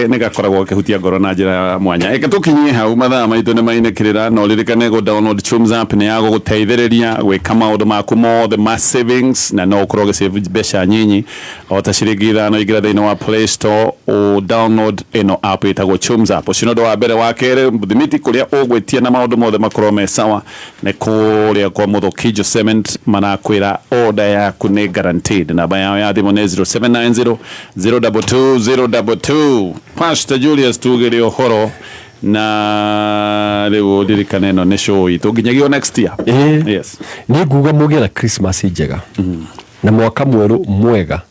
ne gakoragwo kehutia ngoro na njira mwanya tukinyie hau mathaa maitu ne mainekirira no lirikane go download Chums app ne yago guteithiriria gwika maundu maku mothe ma savings na no ukoroge save besha nyinyi otashirigithano igira thini wa Play Store o download ino app itagwo Chums app ucino do wa mbere wa kere Thimiti kuria ogwetia na maundu mothe makorwo me sawa ne kuria kwa Muthukijo Cement manakwira order yaku ni guaranteed. Namba yao ya thimu ni 0790 022 022. Pastor Julius tugire ohoro na leo dirikane no ne show itu ginyagio next year. Yes. Ni nguga mugira Christmas njega na mwaka mweru mwega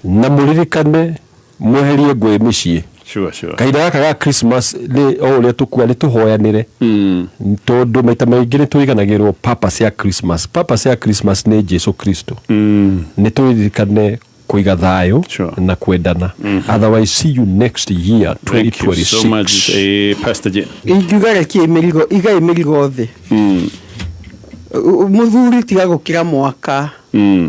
na muririkane mweherie ngwe micii. Sure. Kaida gaka ga Christmas ni ole tukua ni tuhoyanire tondu maita maingi ni tuiganagirwo purpose ya Christmas. Purpose ya Christmas ni Jesu Kristo. Ni turirikane kuiga thayo na kwendana. Otherwise see you next year 2026. Thank you so much, Pastor J. Ingugare ki emerigo the. Muthuri tiga gukira mwaka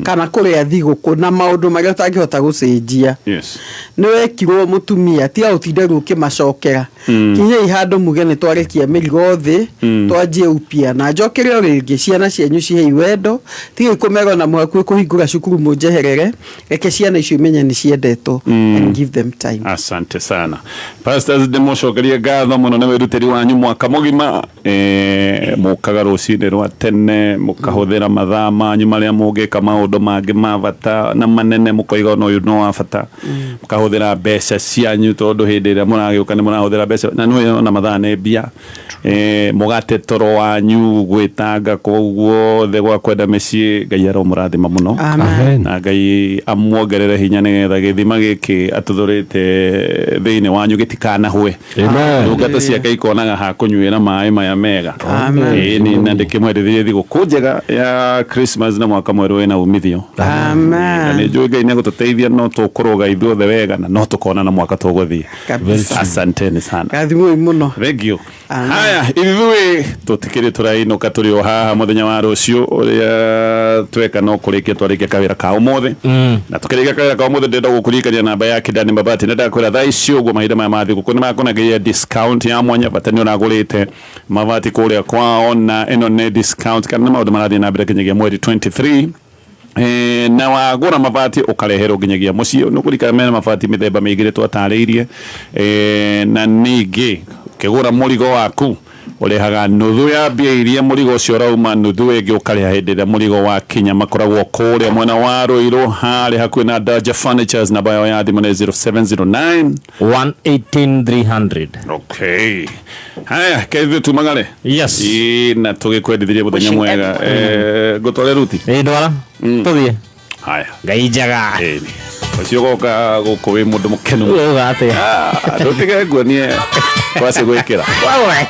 kana kuria thiguku na maundu maria utangihota gucenjia. Yes. Ni wekirwo mutumia tiga utinde gukimacokera kinya ihando muge ni twarekia merigo thi twanjie upia na njokere ringi ciana cianyu cihe iwendo tiga ikumego na mwaku kuhingura cukuru munjeherere reke ciana icio imenye ni ciendetwo and give them time. Asante sana Pastors democokeria ngatho muno ni wirutiri wanyu mwaka mugima mukaga rucini rwa tene mukahuthira mathaa manyu maria mugika maundu mangi ma bata na manene mukoiga no no wa bata mukahuthira mbeca cianyu tondu hindi ira muragiuka ni murahuthira mbeca na no na mathaa ne bia mugate toro wanyu gwitanga koguo the gwa kwenda mecii Ngai aro murathima muno. Na Ngai amuongerere hinya nigetha githima giki atuthurite thiini wanyu gitikana hwe. Ndungata ciake ikonaga ha kunyuira mai maya mega. Ni ndikimwerithirie thiguku njega ya Christmas na mwaka mweru wina umithio. Ni njui Ngai ni gututeithia no tukuruga ithuothe wega na no tukona na mwaka tuguthie. Asanteni sana. Kathimoi muno. Thank you. Haya ithui tutikiri turainuka turi o haha muthenya wa rucio uria tweka no kurikia twarikia kawira ka umothe na tukirikia kawira ka umothe ndenda gukurikania namba ya Kidani Mabati ndenda kwira thaa icio uguo mahinda maya mathi guku ni makunagia discount ya mwanya bata ni unagurite mabati kuria kwao na ino ne discount kana maundu marathi na mbere kinyagia mweri 23 na wagura mabati ukareherwo nginyagia mucio nukurikana mena mabati mithemba mingire twatariirie na ningi kigura murigo waku urehaga nuthu ya mbia iria murigo ucio rauma nuthu ingi ukareha hindi ria murigo wa kinya makoragwo kuria mwena wa Ruiru hari hakuhi na Daja Furnitures na bayo ya thimu 0709 118300. Okay. Haya kethu tumagare. Yes. Na tugikwendithirie muthenya mwega gutware ruti ndwara tuthie. Haya Ngai njaga ucio goka guku wi mundu mukenu uga atia ndutige nguonie kwase gwikira wewe